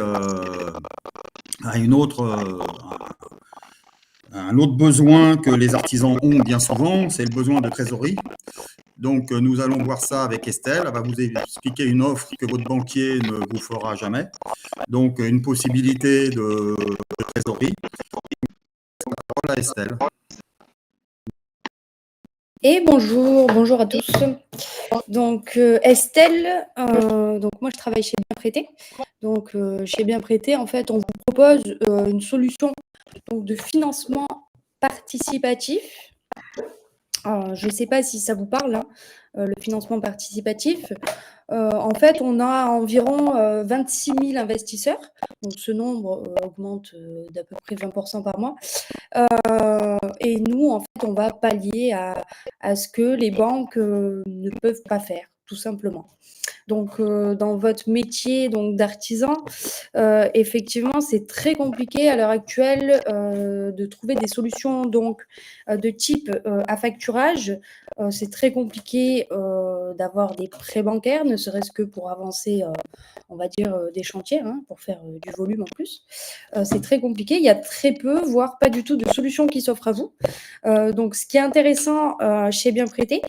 à un autre besoin que les artisans ont bien souvent, c'est le besoin de trésorerie. Donc, nous allons voir ça avec Estelle. Elle va vous expliquer une offre que votre banquier ne vous fera jamais. Donc, une possibilité de trésorerie. La parole à Estelle. Et bonjour à tous. Donc Estelle, donc moi je travaille chez Bien Prêté. Donc chez Bien Prêté, en fait, on vous propose une solution donc, de financement participatif. Je ne sais pas si ça vous parle, hein, le financement participatif. En fait, on a environ 26 000 investisseurs. Donc ce nombre augmente d'à peu près 20% par mois. Et nous, en fait, on va pallier à ce que les banques ne peuvent pas faire, tout simplement. Donc, dans votre métier d'artisan, effectivement, c'est très compliqué à l'heure actuelle de trouver des solutions de type affacturage. C'est très compliqué d'avoir des prêts bancaires, ne serait-ce que pour avancer, on va dire, des chantiers, hein, pour faire du volume en plus. C'est très compliqué. Il y a très peu, voire pas du tout de solutions qui s'offrent à vous. Donc, ce qui est intéressant chez Bien Prêté,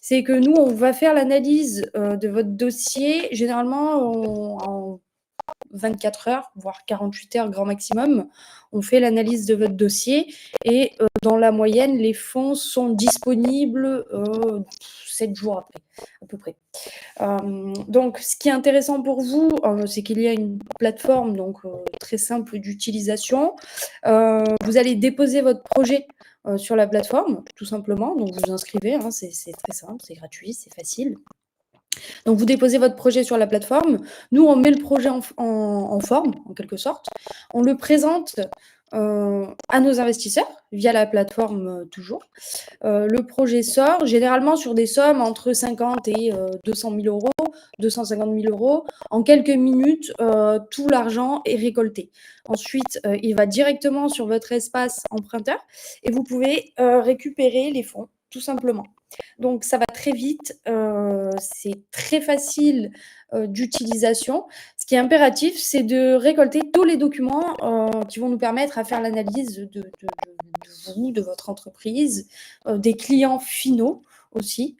c'est que nous, on va faire l'analyse de votre dossier, généralement en 24 heures, voire 48 heures grand maximum. On fait l'analyse de votre dossier et dans la moyenne, les fonds sont disponibles 7 jours après, à peu près. Donc, ce qui est intéressant pour vous, c'est qu'il y a une plateforme très simple d'utilisation. Vous allez déposer votre projet sur la plateforme, tout simplement. Donc, vous vous inscrivez, hein, c'est très simple, c'est gratuit, c'est facile. Donc, vous déposez votre projet sur la plateforme. Nous, on met le projet en forme, en quelque sorte. On le présente à nos investisseurs via la plateforme toujours. Le projet sort généralement sur des sommes entre 50 et 200 000 euros, 250 000 euros. En quelques minutes, tout l'argent est récolté. Ensuite, il va directement sur votre espace emprunteur et vous pouvez récupérer les fonds, tout simplement. Donc, ça va très vite, c'est très facile d'utilisation. Ce qui est impératif, c'est de récolter tous les documents qui vont nous permettre à faire l'analyse de vous, de votre entreprise, des clients finaux aussi.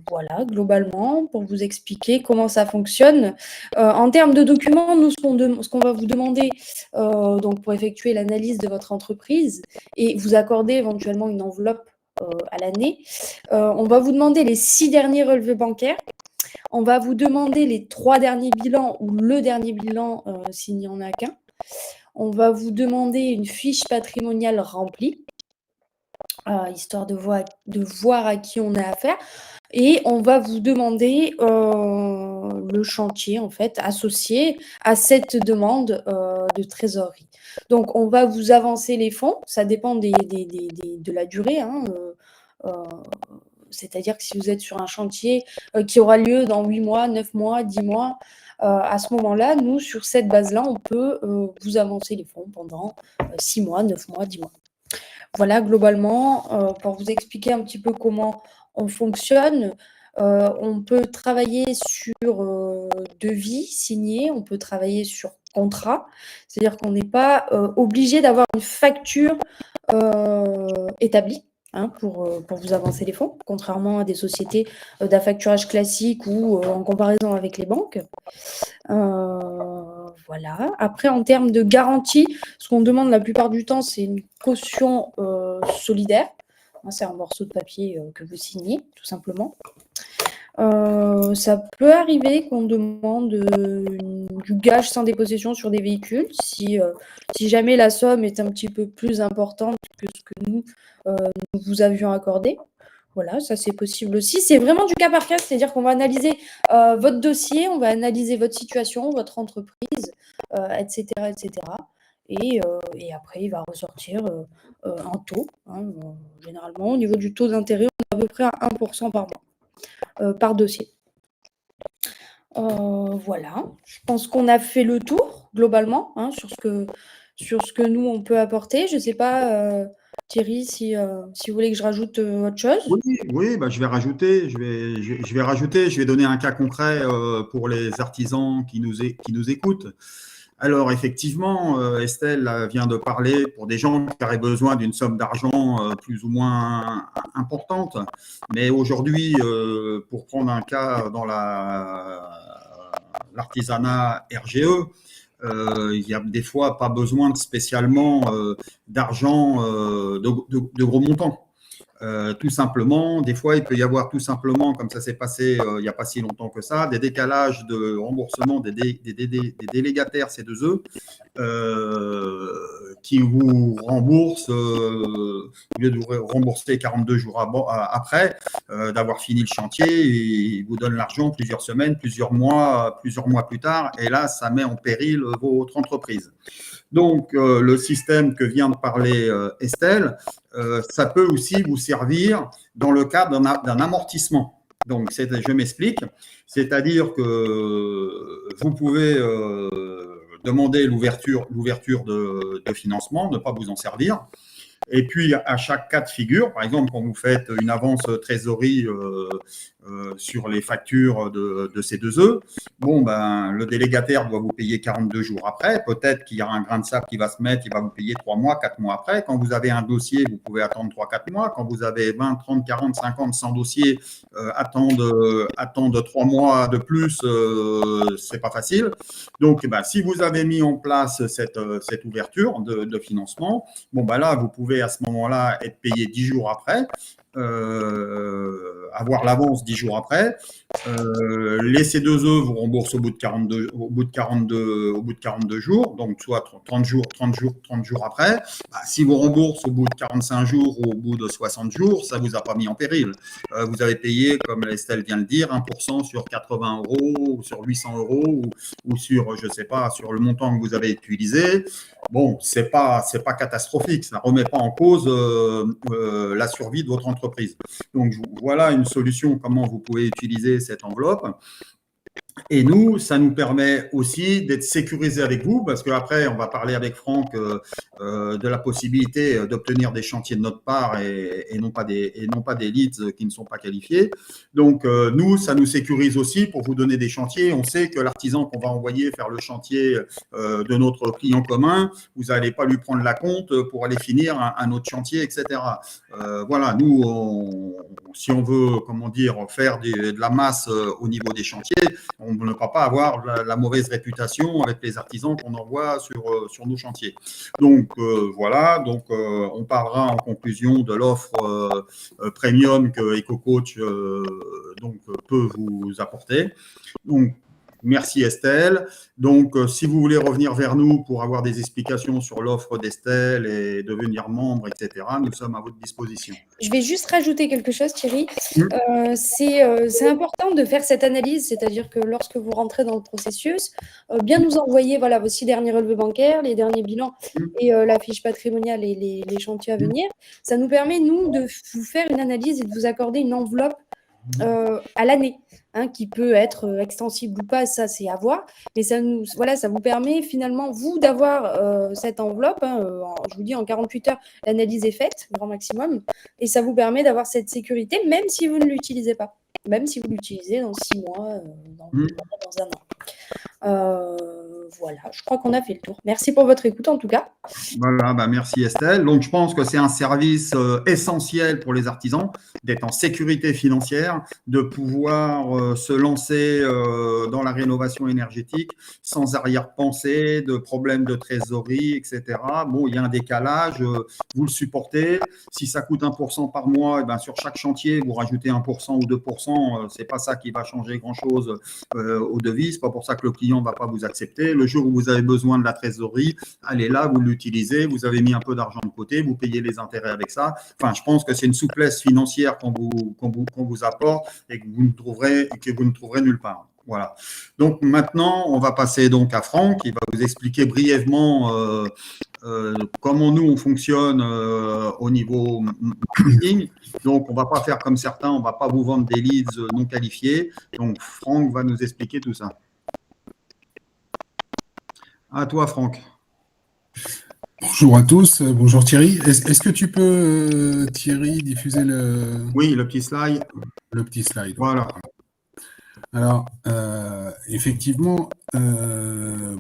Voilà, globalement, pour vous expliquer comment ça fonctionne. En termes de documents, nous, ce qu'on va vous demander donc pour effectuer l'analyse de votre entreprise et vous accorder éventuellement une enveloppe à l'année, on va vous demander les 6 derniers relevés bancaires. On va vous demander les 3 derniers bilans ou le dernier bilan s'il n'y en a qu'un. On va vous demander une fiche patrimoniale remplie, histoire de voir à qui on a affaire. Et on va vous demander le chantier, en fait, associé à cette demande de trésorerie. Donc, on va vous avancer les fonds. Ça dépend de la durée. C'est-à-dire que si vous êtes sur un chantier qui aura lieu dans 8 mois, 9 mois, 10 mois, à ce moment-là, nous, sur cette base-là, on peut vous avancer les fonds pendant 6 mois, 9 mois, 10 mois. Voilà, globalement, pour vous expliquer un petit peu comment on fonctionne, on peut travailler sur devis signé, on peut travailler sur contrat, c'est-à-dire qu'on n'est pas obligé d'avoir une facture établie pour vous avancer les fonds, contrairement à des sociétés d'affacturage classique ou en comparaison avec les banques. Voilà. Après, en termes de garantie, ce qu'on demande la plupart du temps, c'est une caution solidaire. C'est un morceau de papier que vous signez, tout simplement. Ça peut arriver qu'on demande du gage sans dépossession sur des véhicules si jamais la somme est un petit peu plus importante que ce que nous vous avions accordé. Voilà, ça c'est possible aussi. C'est vraiment du cas par cas, c'est-à-dire qu'on va analyser votre dossier, on va analyser votre situation, votre entreprise, etc., etc. Et après, il va ressortir un taux. Généralement, au niveau du taux d'intérêt, on est à peu près à 1% par mois, par dossier. Voilà, je pense qu'on a fait le tour globalement sur ce que nous, on peut apporter. Je ne sais pas, Thierry, si vous voulez que je rajoute autre chose. Oui, bah, je vais rajouter. Je vais donner un cas concret pour les artisans qui nous écoutent. Alors, effectivement, Estelle vient de parler pour des gens qui auraient besoin d'une somme d'argent plus ou moins importante. Mais aujourd'hui, pour prendre un cas dans l'artisanat RGE, il y a des fois pas besoin spécialement d'argent de gros montants. Tout simplement, des fois, il peut y avoir tout simplement, comme ça s'est passé il n'y a pas si longtemps que ça, des décalages de remboursement des délégataires C2E qui vous remboursent, au lieu de vous rembourser 42 jours après, d'avoir fini le chantier, ils vous donnent l'argent plusieurs semaines, plusieurs mois plus tard, et là, ça met en péril votre entreprise. Donc, le système que vient de parler Estelle, ça peut aussi vous servir dans le cadre d'un amortissement. Donc, je m'explique, c'est-à-dire que vous pouvez demander l'ouverture de financement, ne pas vous en servir. Et puis, à chaque cas de figure, par exemple, quand vous faites une avance trésorerie sur les factures de C2E, bon, ben, le délégataire doit vous payer 42 jours après. Peut-être qu'il y a un grain de sable qui va se mettre, il va vous payer 3 mois, 4 mois après. Quand vous avez un dossier, vous pouvez attendre 3-4 mois. Quand vous avez 20, 30, 40, 50, 100 dossiers, attendre 3 mois de plus, c'est pas facile. Donc, ben, si vous avez mis en place cette ouverture de financement, bon, ben là, vous pouvez à ce moment-là être payé 10 jours après, avoir l'avance 10 jours après. Les C2E vous remboursent au bout de 42 jours, donc soit 30 jours après. Bah, si vous remboursez au bout de 45 jours ou au bout de 60 jours, ça ne vous a pas mis en péril. Vous avez payé, comme Estelle vient de le dire, 1% sur 80 € ou sur 800 € ou sur, je sais pas, sur le montant que vous avez utilisé. Bon, c'est pas catastrophique, ça ne remet pas en cause la survie de votre entreprise. Donc, voilà une solution, comment vous pouvez utiliser cette enveloppe. Et nous, ça nous permet aussi d'être sécurisés avec vous, parce qu'après, on va parler avec Franck de la possibilité d'obtenir des chantiers de notre part et non pas des leads qui ne sont pas qualifiés. Donc, nous, ça nous sécurise aussi pour vous donner des chantiers. On sait que l'artisan qu'on va envoyer faire le chantier de notre client commun, vous n'allez pas lui prendre la compte pour aller finir un autre chantier, etc. Voilà, nous, si on veut, comment dire, faire de la masse au niveau des chantiers, pour ne pas avoir la mauvaise réputation avec les artisans qu'on envoie sur nos chantiers. Donc voilà, donc on parlera en conclusion de l'offre premium que EcoCoach donc peut vous apporter. Donc merci Estelle. Donc, si vous voulez revenir vers nous pour avoir des explications sur l'offre d'Estelle et devenir membre, etc., nous sommes à votre disposition. Je vais juste rajouter quelque chose, Thierry. C'est important de faire cette analyse, c'est-à-dire que lorsque vous rentrez dans le processus, bien nous envoyer voilà, vos 6 derniers relevés bancaires, les derniers bilans et la fiche patrimoniale et les chantiers à venir. Ça nous permet, nous, de vous faire une analyse et de vous accorder une enveloppe à l'année, qui peut être extensible ou pas, ça c'est à voir, mais ça vous permet finalement, vous, d'avoir cette enveloppe, je vous dis en 48 heures, l'analyse est faite, grand maximum, et ça vous permet d'avoir cette sécurité, même si vous ne l'utilisez pas, même si vous l'utilisez dans 6 mois, dans 1 an. Voilà, je crois qu'on a fait le tour. Merci pour votre écoute en tout cas. Voilà, merci Estelle. Donc je pense que c'est un service essentiel pour les artisans d'être en sécurité financière, de pouvoir se lancer dans la rénovation énergétique sans arrière-pensée, de problèmes de trésorerie, etc. Bon, il y a un décalage, vous le supportez. Si ça coûte 1% par mois, et sur chaque chantier, vous rajoutez 1% ou 2%, c'est pas ça qui va changer grand-chose aux devis. C'est pas pour ça que le client va pas vous accepter. Le jour où vous avez besoin de la trésorerie, allez là, vous l'utilisez, vous avez mis un peu d'argent de côté, vous payez les intérêts avec ça. Enfin, je pense que c'est une souplesse financière qu'on vous apporte et que vous ne trouverez nulle part. Voilà. Donc maintenant, on va passer donc à Franck, qui va vous expliquer brièvement comment nous on fonctionne au niveau marketing. Donc on ne va pas faire comme certains, on ne va pas vous vendre des leads non qualifiés. Donc Franck va nous expliquer tout ça. À toi, Franck. Bonjour à tous, bonjour Thierry. Est-ce que tu peux, Thierry, diffuser le… Oui, le petit slide. Le petit slide. Voilà. Alors, effectivement, on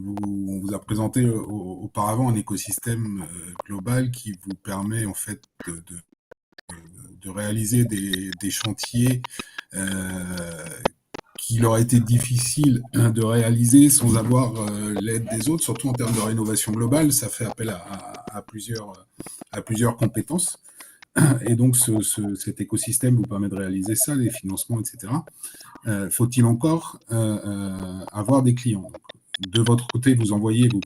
vous a présenté auparavant un écosystème global qui vous permet en fait de réaliser des chantiers qu'il aurait été difficile de réaliser sans avoir l'aide des autres, surtout en termes de rénovation globale. Ça fait appel à plusieurs compétences. Et donc, cet écosystème vous permet de réaliser ça, les financements, etc. Faut-il encore avoir des clients? De votre côté, vous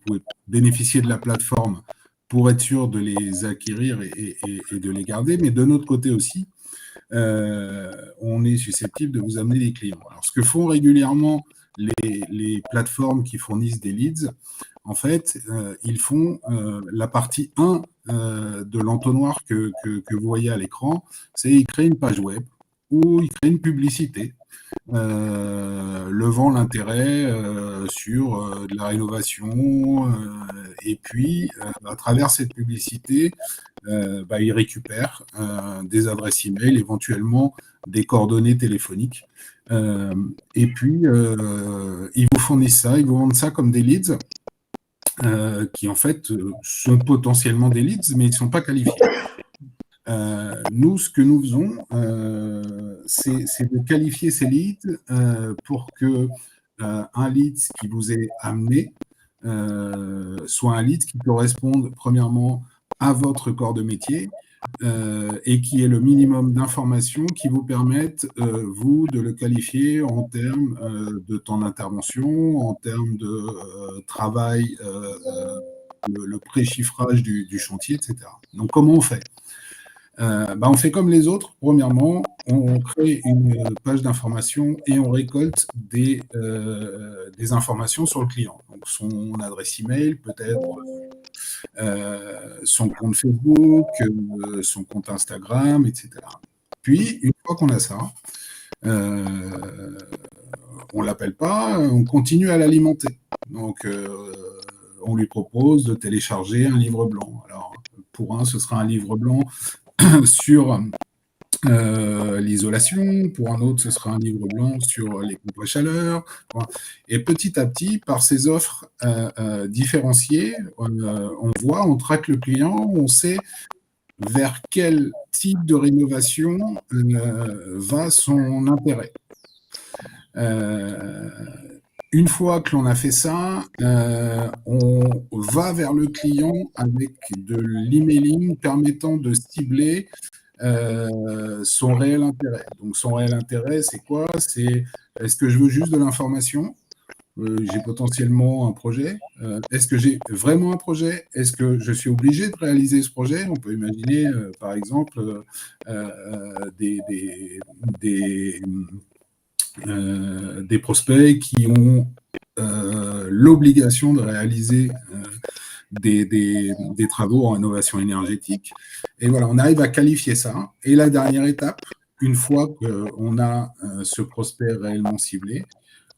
pouvez bénéficier de la plateforme pour être sûr de les acquérir et de les garder. Mais de notre côté aussi, on est susceptible de vous amener des clients. Alors, ce que font régulièrement les plateformes qui fournissent des leads, en fait, ils font la partie 1 de l'entonnoir que vous voyez à l'écran, c'est ils créent une page web ou ils créent une publicité levant l'intérêt sur de la rénovation et puis à travers cette publicité, ils récupèrent des adresses email, éventuellement des coordonnées téléphoniques et puis ils vous fournissent ça, ils vous vendent ça comme des leads qui en fait sont potentiellement des leads mais ils ne sont pas qualifiés. Nous, ce que nous faisons, c'est de qualifier ces leads pour que un lead qui vous est amené soit un lead qui corresponde premièrement à votre corps de métier et qui ait le minimum d'informations qui vous permettent, vous, de le qualifier en termes de temps d'intervention, en termes de travail, le pré-chiffrage du chantier, etc. Donc, comment on fait ? On fait comme les autres. Premièrement, on crée une page d'information et on récolte des informations sur le client. Donc son adresse email, peut-être son compte Facebook, son compte Instagram, etc. Puis, une fois qu'on a ça, on ne l'appelle pas, on continue à l'alimenter. Donc, on lui propose de télécharger un livre blanc. Alors, pour un, ce sera un livre blanc sur l'isolation, pour un autre, ce sera un livre blanc sur les pompes à chaleur. Et petit à petit, par ces offres différenciées, on traque le client, on sait vers quel type de rénovation va son intérêt. Une fois que l'on a fait ça, on va vers le client avec de l'emailing permettant de cibler son réel intérêt. Donc, son réel intérêt, c'est quoi? C'est est-ce que je veux juste de l'information? J'ai potentiellement un projet. Est-ce que j'ai vraiment un projet? Est-ce que je suis obligé de réaliser ce projet? On peut imaginer, par exemple, des prospects qui ont l'obligation de réaliser des travaux en rénovation énergétique. Et voilà, on arrive à qualifier ça. Et la dernière étape, une fois qu'on a ce prospect réellement ciblé,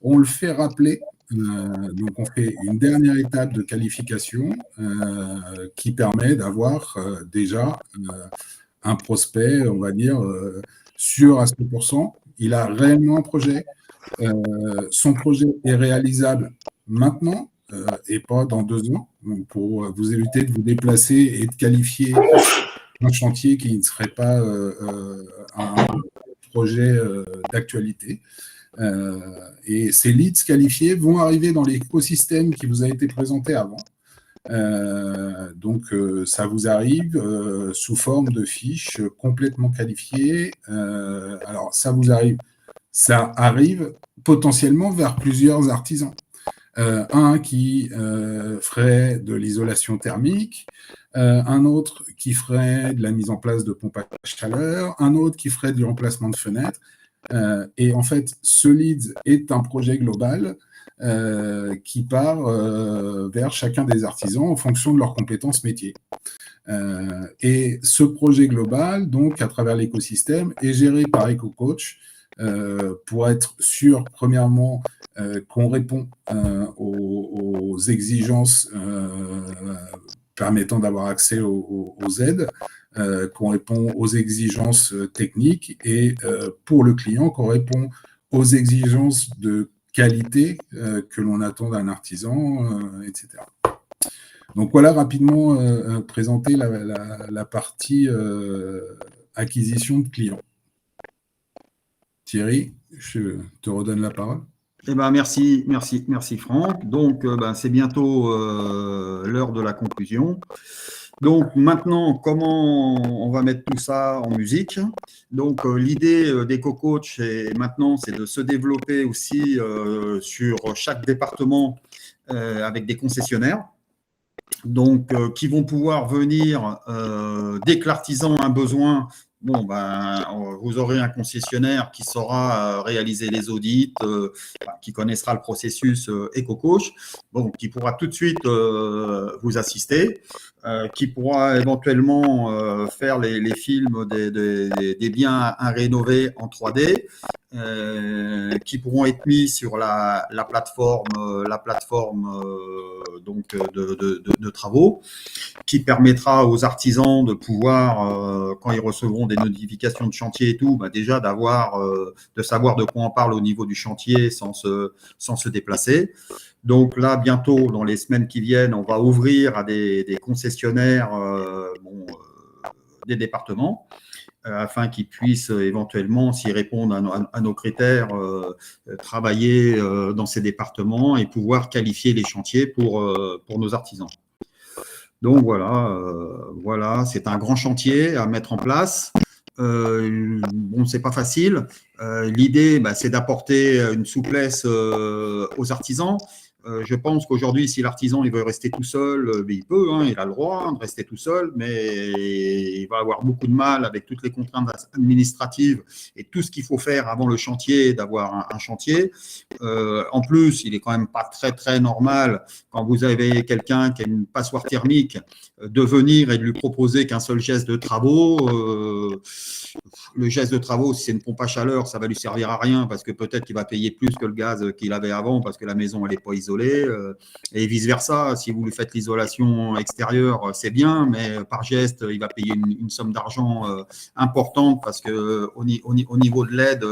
on le fait rappeler. Donc, on fait une dernière étape de qualification qui permet d'avoir déjà un prospect, on va dire, sûr à 100%. Il a réellement un projet. Son projet est réalisable maintenant et pas dans 2 ans. Donc, pour vous éviter de vous déplacer et de qualifier un chantier qui ne serait pas un projet d'actualité. Et ces leads qualifiés vont arriver dans l'écosystème qui vous a été présenté avant. Donc, ça vous arrive sous forme de fiches complètement qualifiées. Alors, ça arrive potentiellement vers plusieurs artisans. Un qui ferait de l'isolation thermique, un autre qui ferait de la mise en place de pompes à chaleur, un autre qui ferait du remplacement de fenêtres. Et en fait, ce lead est un projet global qui part vers chacun des artisans en fonction de leurs compétences métiers. Et ce projet global, donc à travers l'écosystème, est géré par EcoCoach pour être sûr, premièrement, qu'on répond aux exigences permettant d'avoir accès aux aides, qu'on répond aux exigences techniques et pour le client, qu'on répond aux exigences de qualité que l'on attend d'un artisan, etc. Donc voilà rapidement présenter la partie acquisition de clients. Thierry, je te redonne la parole. Eh ben, merci Franck. Donc, c'est bientôt l'heure de la conclusion. Donc, maintenant, comment on va mettre tout ça en musique? Donc, l'idée d'EcoCoach, maintenant, c'est de se développer aussi sur chaque département avec des concessionnaires. Donc, qui vont pouvoir venir, dès que l'artisan a un besoin, vous aurez un concessionnaire qui saura réaliser les audits, qui connaîtra le processus EcoCoach, qui pourra tout de suite vous assister, qui pourra éventuellement faire les films des biens à rénover en 3D, qui pourront être mis sur la plateforme de travaux, qui permettra aux artisans de pouvoir, quand ils recevront des notifications de chantier et tout, déjà de savoir de quoi on parle au niveau du chantier sans se déplacer. Donc là, bientôt, dans les semaines qui viennent, on va ouvrir à des concessionnaires des départements, afin qu'ils puissent éventuellement, s'ils répondent à nos critères, travailler dans ces départements et pouvoir qualifier les chantiers pour nos artisans. Donc voilà, c'est un grand chantier à mettre en place. C'est pas facile. L'idée, c'est d'apporter une souplesse aux artisans. Je pense qu'aujourd'hui, si l'artisan il veut rester tout seul, il peut, il a le droit de rester tout seul, mais il va avoir beaucoup de mal avec toutes les contraintes administratives et tout ce qu'il faut faire avant le chantier, d'avoir un chantier. En plus, il est quand même pas très, très normal, quand vous avez quelqu'un qui a une passoire thermique, de venir et de lui proposer qu'un seul geste de travaux. Le geste de travaux, si c'est une pompe à chaleur, ça va lui servir à rien parce que peut-être qu'il va payer plus que le gaz qu'il avait avant parce que la maison elle n'est pas isolée, et vice versa. Si vous lui faites l'isolation extérieure, c'est bien, mais par geste, il va payer une somme d'argent importante parce que au niveau de l'aide,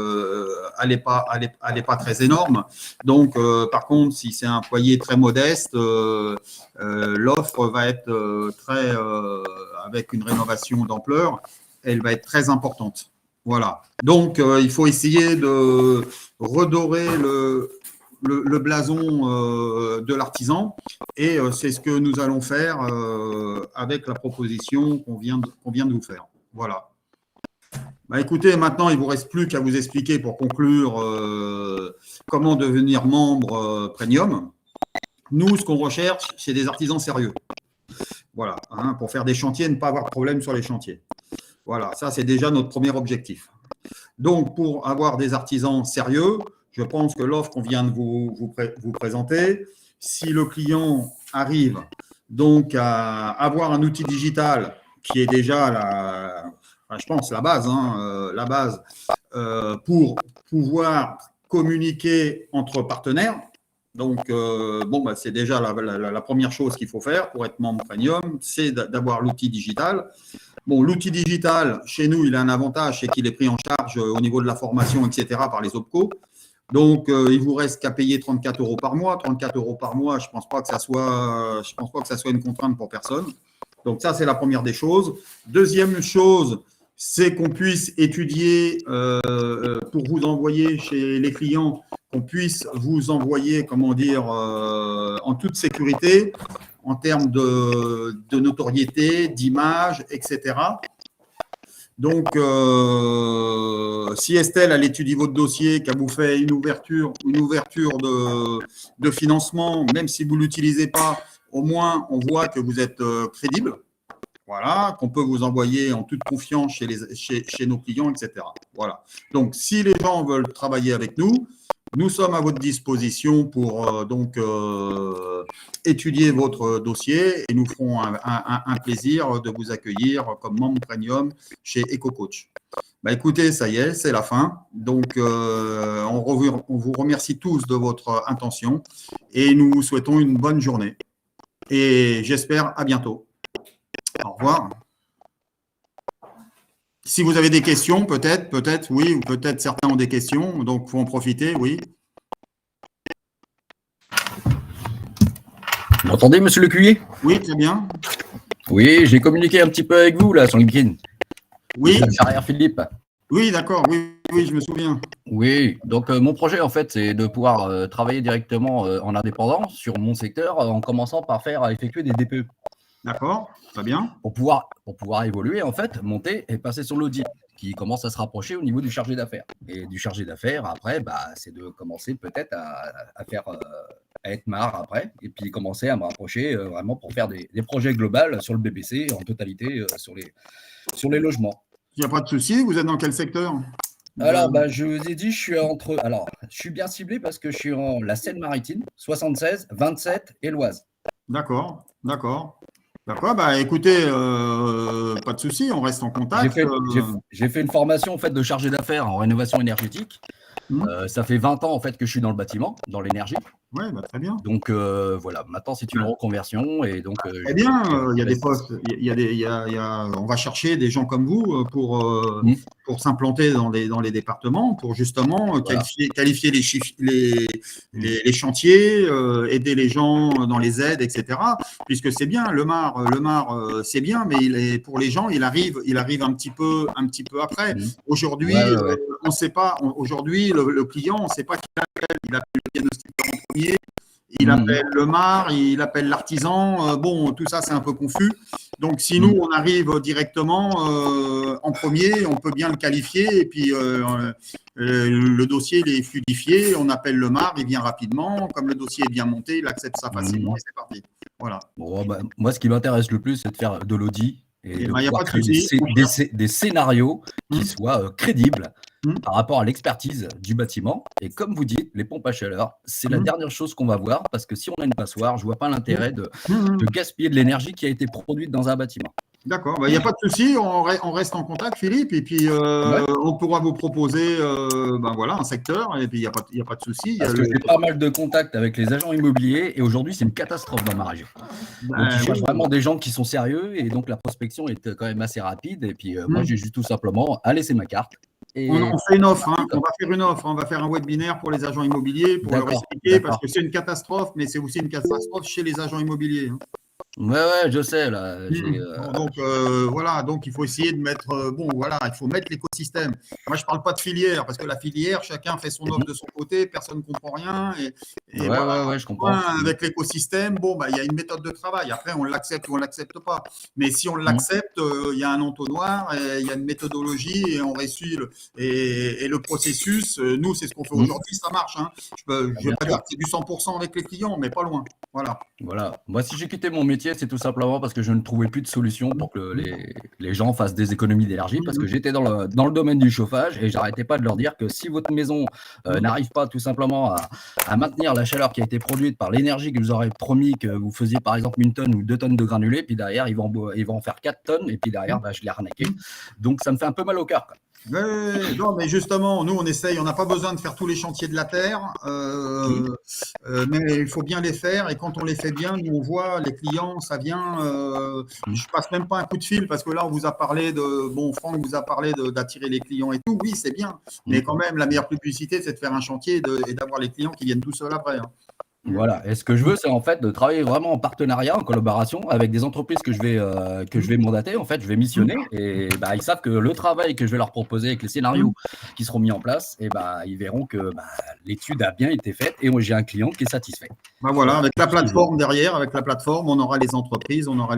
elle n'est pas très énorme. Donc, par contre, si c'est un foyer très modeste, l'offre va être avec une rénovation d'ampleur, elle va être très importante. Voilà. Donc, il faut essayer de redorer le blason de l'artisan et c'est ce que nous allons faire avec la proposition qu'on vient de vous faire. Voilà. Bah, écoutez, maintenant, il ne vous reste plus qu'à vous expliquer pour conclure comment devenir membre Premium. Nous, ce qu'on recherche, c'est des artisans sérieux. Voilà, hein, pour faire des chantiers, ne pas avoir de problème sur les chantiers. Voilà, ça, c'est déjà notre premier objectif. Donc, pour avoir des artisans sérieux, je pense que l'offre qu'on vient de vous présenter, si le client arrive donc à avoir un outil digital qui est déjà je pense la base, pour pouvoir communiquer entre partenaires. Donc, c'est déjà la première chose qu'il faut faire pour être membre Premium, c'est d'avoir l'outil digital. Bon, l'outil digital, chez nous, il a un avantage, c'est qu'il est pris en charge au niveau de la formation, etc., par les OPCO. Donc, il vous reste qu'à payer 34 € par mois. 34 € par mois, je ne pense pas que ça soit une contrainte pour personne. Donc, ça, c'est la première des choses. Deuxième chose, c'est qu'on puisse étudier pour vous envoyer chez les clients, qu'on puisse vous envoyer, en toute sécurité, en termes de notoriété, d'image, etc. Donc, si Estelle, elle étudie votre dossier, qu'elle vous fait une ouverture de financement, même si vous ne l'utilisez pas, au moins, on voit que vous êtes crédible. Voilà, qu'on peut vous envoyer en toute confiance chez nos clients, etc. Voilà. Donc, si les gens veulent travailler avec nous, nous sommes à votre disposition pour étudier votre dossier et nous ferons un plaisir de vous accueillir comme membre Premium chez EcoCoach. Bah, écoutez, ça y est, c'est la fin. Donc, on vous remercie tous de votre attention et nous vous souhaitons une bonne journée. Et j'espère à bientôt. Au revoir. Si vous avez des questions, peut-être, oui, ou peut-être certains ont des questions, donc il faut en profiter, oui. Vous m'entendez, monsieur Lecuyer? Oui, très bien. Oui, j'ai communiqué un petit peu avec vous, là, sur LinkedIn. Oui. Derrière Philippe. Oui, d'accord, oui, je me souviens. Oui, donc mon projet, en fait, c'est de pouvoir travailler directement en indépendant sur mon secteur, en commençant par effectuer des DPE. D'accord, très bien. Pour pouvoir évoluer, en fait, monter et passer sur l'audit, qui commence à se rapprocher au niveau du chargé d'affaires. Et du chargé d'affaires, après, c'est de commencer peut-être à être marre après, et puis commencer à me rapprocher vraiment pour faire des projets globaux sur le BBC, en totalité, sur les logements. Il n'y a pas de souci, vous êtes dans quel secteur? Alors, je vous ai dit, je suis bien ciblé parce que je suis en la Seine-Maritime, 76, 27 et l'Oise. D'accord. Bah, écoutez, pas de souci, on reste en contact. J'ai fait une formation en fait de chargé d'affaires en rénovation énergétique. Ça fait 20 ans en fait que je suis dans le bâtiment, dans l'énergie. Oui, très bien. Donc voilà, maintenant c'est une reconversion et donc. Très bien, il y a des postes, on va chercher des gens comme vous pour s'implanter dans les départements, pour justement qualifier les chantiers, aider les gens dans les aides, etc. Puisque c'est bien, le MAR, c'est bien, mais pour les gens, il arrive un petit peu après. Aujourd'hui, on ne sait pas. Aujourd'hui, le client, on ne sait pas qui appelle. Il appelle le diagnostiqueur en premier. Il appelle le MAR, il appelle l'artisan. Tout ça, c'est un peu confus. Donc, si nous, on arrive directement en premier, on peut bien le qualifier. Et puis, le dossier il est fluidifié. On appelle le MAR, il vient rapidement. Comme le dossier est bien monté, il accepte ça facilement et c'est parti. Voilà. Bon, moi, ce qui m'intéresse le plus, c'est de faire de l'audit et de pouvoir créer des scénarios qui soient crédibles par rapport à l'expertise du bâtiment. Et comme vous dites, les pompes à chaleur, c'est la dernière chose qu'on va voir parce que si on a une passoire, je ne vois pas l'intérêt de gaspiller de l'énergie qui a été produite dans un bâtiment. D'accord, il n'y a pas de souci, on reste en contact, Philippe, et puis on pourra vous proposer un secteur, et puis il n'y a pas de souci. Parce que j'ai pas mal de contacts avec les agents immobiliers, et aujourd'hui, c'est une catastrophe dans ma région. Donc, ils cherchent vraiment des gens qui sont sérieux, et donc la prospection est quand même assez rapide, et puis moi, j'ai juste tout simplement à laisser ma carte. On fait une offre, on va faire une offre, on va faire un webinaire pour les agents immobiliers, pour leur expliquer, parce que c'est une catastrophe, mais c'est aussi une catastrophe chez les agents immobiliers. Ouais, je sais, là. Donc, voilà, donc il faut essayer de mettre, il faut mettre l'écosystème. Moi, je ne parle pas de filière, parce que la filière, chacun fait son offre de son côté, personne ne comprend rien. Et voilà. Ouais, je comprends. Avec l'écosystème, il y a une méthode de travail. Après, on l'accepte ou on ne l'accepte pas. Mais si on l'accepte, il y a un entonnoir, et il y a une méthodologie, et on réussit et le processus. Nous, c'est ce qu'on fait aujourd'hui, ça marche. Hein. Je ne vais pas dire que c'est du 100% avec les clients, mais pas loin. Voilà. Moi, si j'ai quitté mon métier, c'est tout simplement parce que je ne trouvais plus de solution pour que les gens fassent des économies d'énergie, parce que j'étais dans le domaine du chauffage et j'arrêtais pas de leur dire que si votre maison n'arrive pas tout simplement à maintenir la chaleur qui a été produite par l'énergie que vous aurez promis que vous faisiez par exemple 1 tonne ou 2 tonnes de granulés, puis derrière ils vont en faire 4 tonnes et puis derrière je l'ai arnaqué. Donc ça me fait un peu mal au cœur. Non, mais justement, nous, on essaye, on n'a pas besoin de faire tous les chantiers de la Terre, mais il faut bien les faire. Et quand on les fait bien, nous, on voit les clients, ça vient. Je passe même pas un coup de fil parce que là, on vous a parlé Franck vous a parlé d'attirer les clients et tout. Oui, c'est bien. Mais quand même, la meilleure publicité, c'est de faire un chantier et d'avoir les clients qui viennent tout seuls après. Hein. Voilà. Et ce que je veux, c'est en fait de travailler vraiment en partenariat, en collaboration avec des entreprises que je vais mandater. En fait, je vais missionner et ils savent que le travail que je vais leur proposer avec les scénarios qui seront mis en place, ils verront que l'étude a bien été faite et moi j'ai un client qui est satisfait. Voilà, avec la plateforme derrière, on aura les entreprises, on aura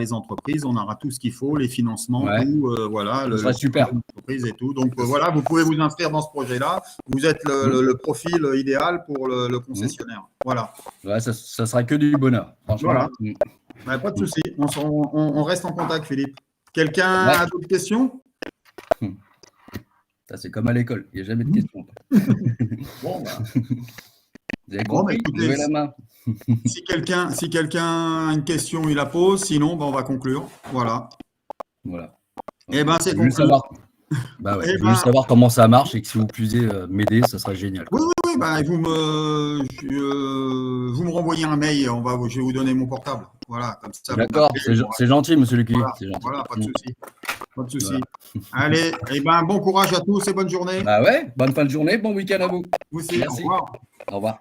tout ce qu'il faut, les financements, tout, ce serait super. Et tout. Donc voilà, vous pouvez vous inscrire dans ce projet-là. Vous êtes le profil idéal pour le concessionnaire. Voilà. Ouais, ça sera que du bonheur, franchement. Voilà. Pas de souci. On reste en contact, Philippe. Quelqu'un a d'autres questions? Ça, c'est comme à l'école. Il n'y a jamais de questions. Vous avez compris, levez la main. Si quelqu'un a une question, il la pose. Sinon, on va conclure. Voilà. C'est conclu. Je veux juste savoir comment ça marche et que si vous pouviez m'aider, ça serait génial. Oui. Vous me renvoyez un mail, je vais vous donner mon portable. Voilà, comme ça. D'accord, c'est gentil, monsieur Lucky. Voilà, pas de souci. Voilà. Allez, bon courage à tous et bonne journée. Bonne fin de journée, bon week-end à vous. Vous aussi, merci. Au revoir. Au revoir.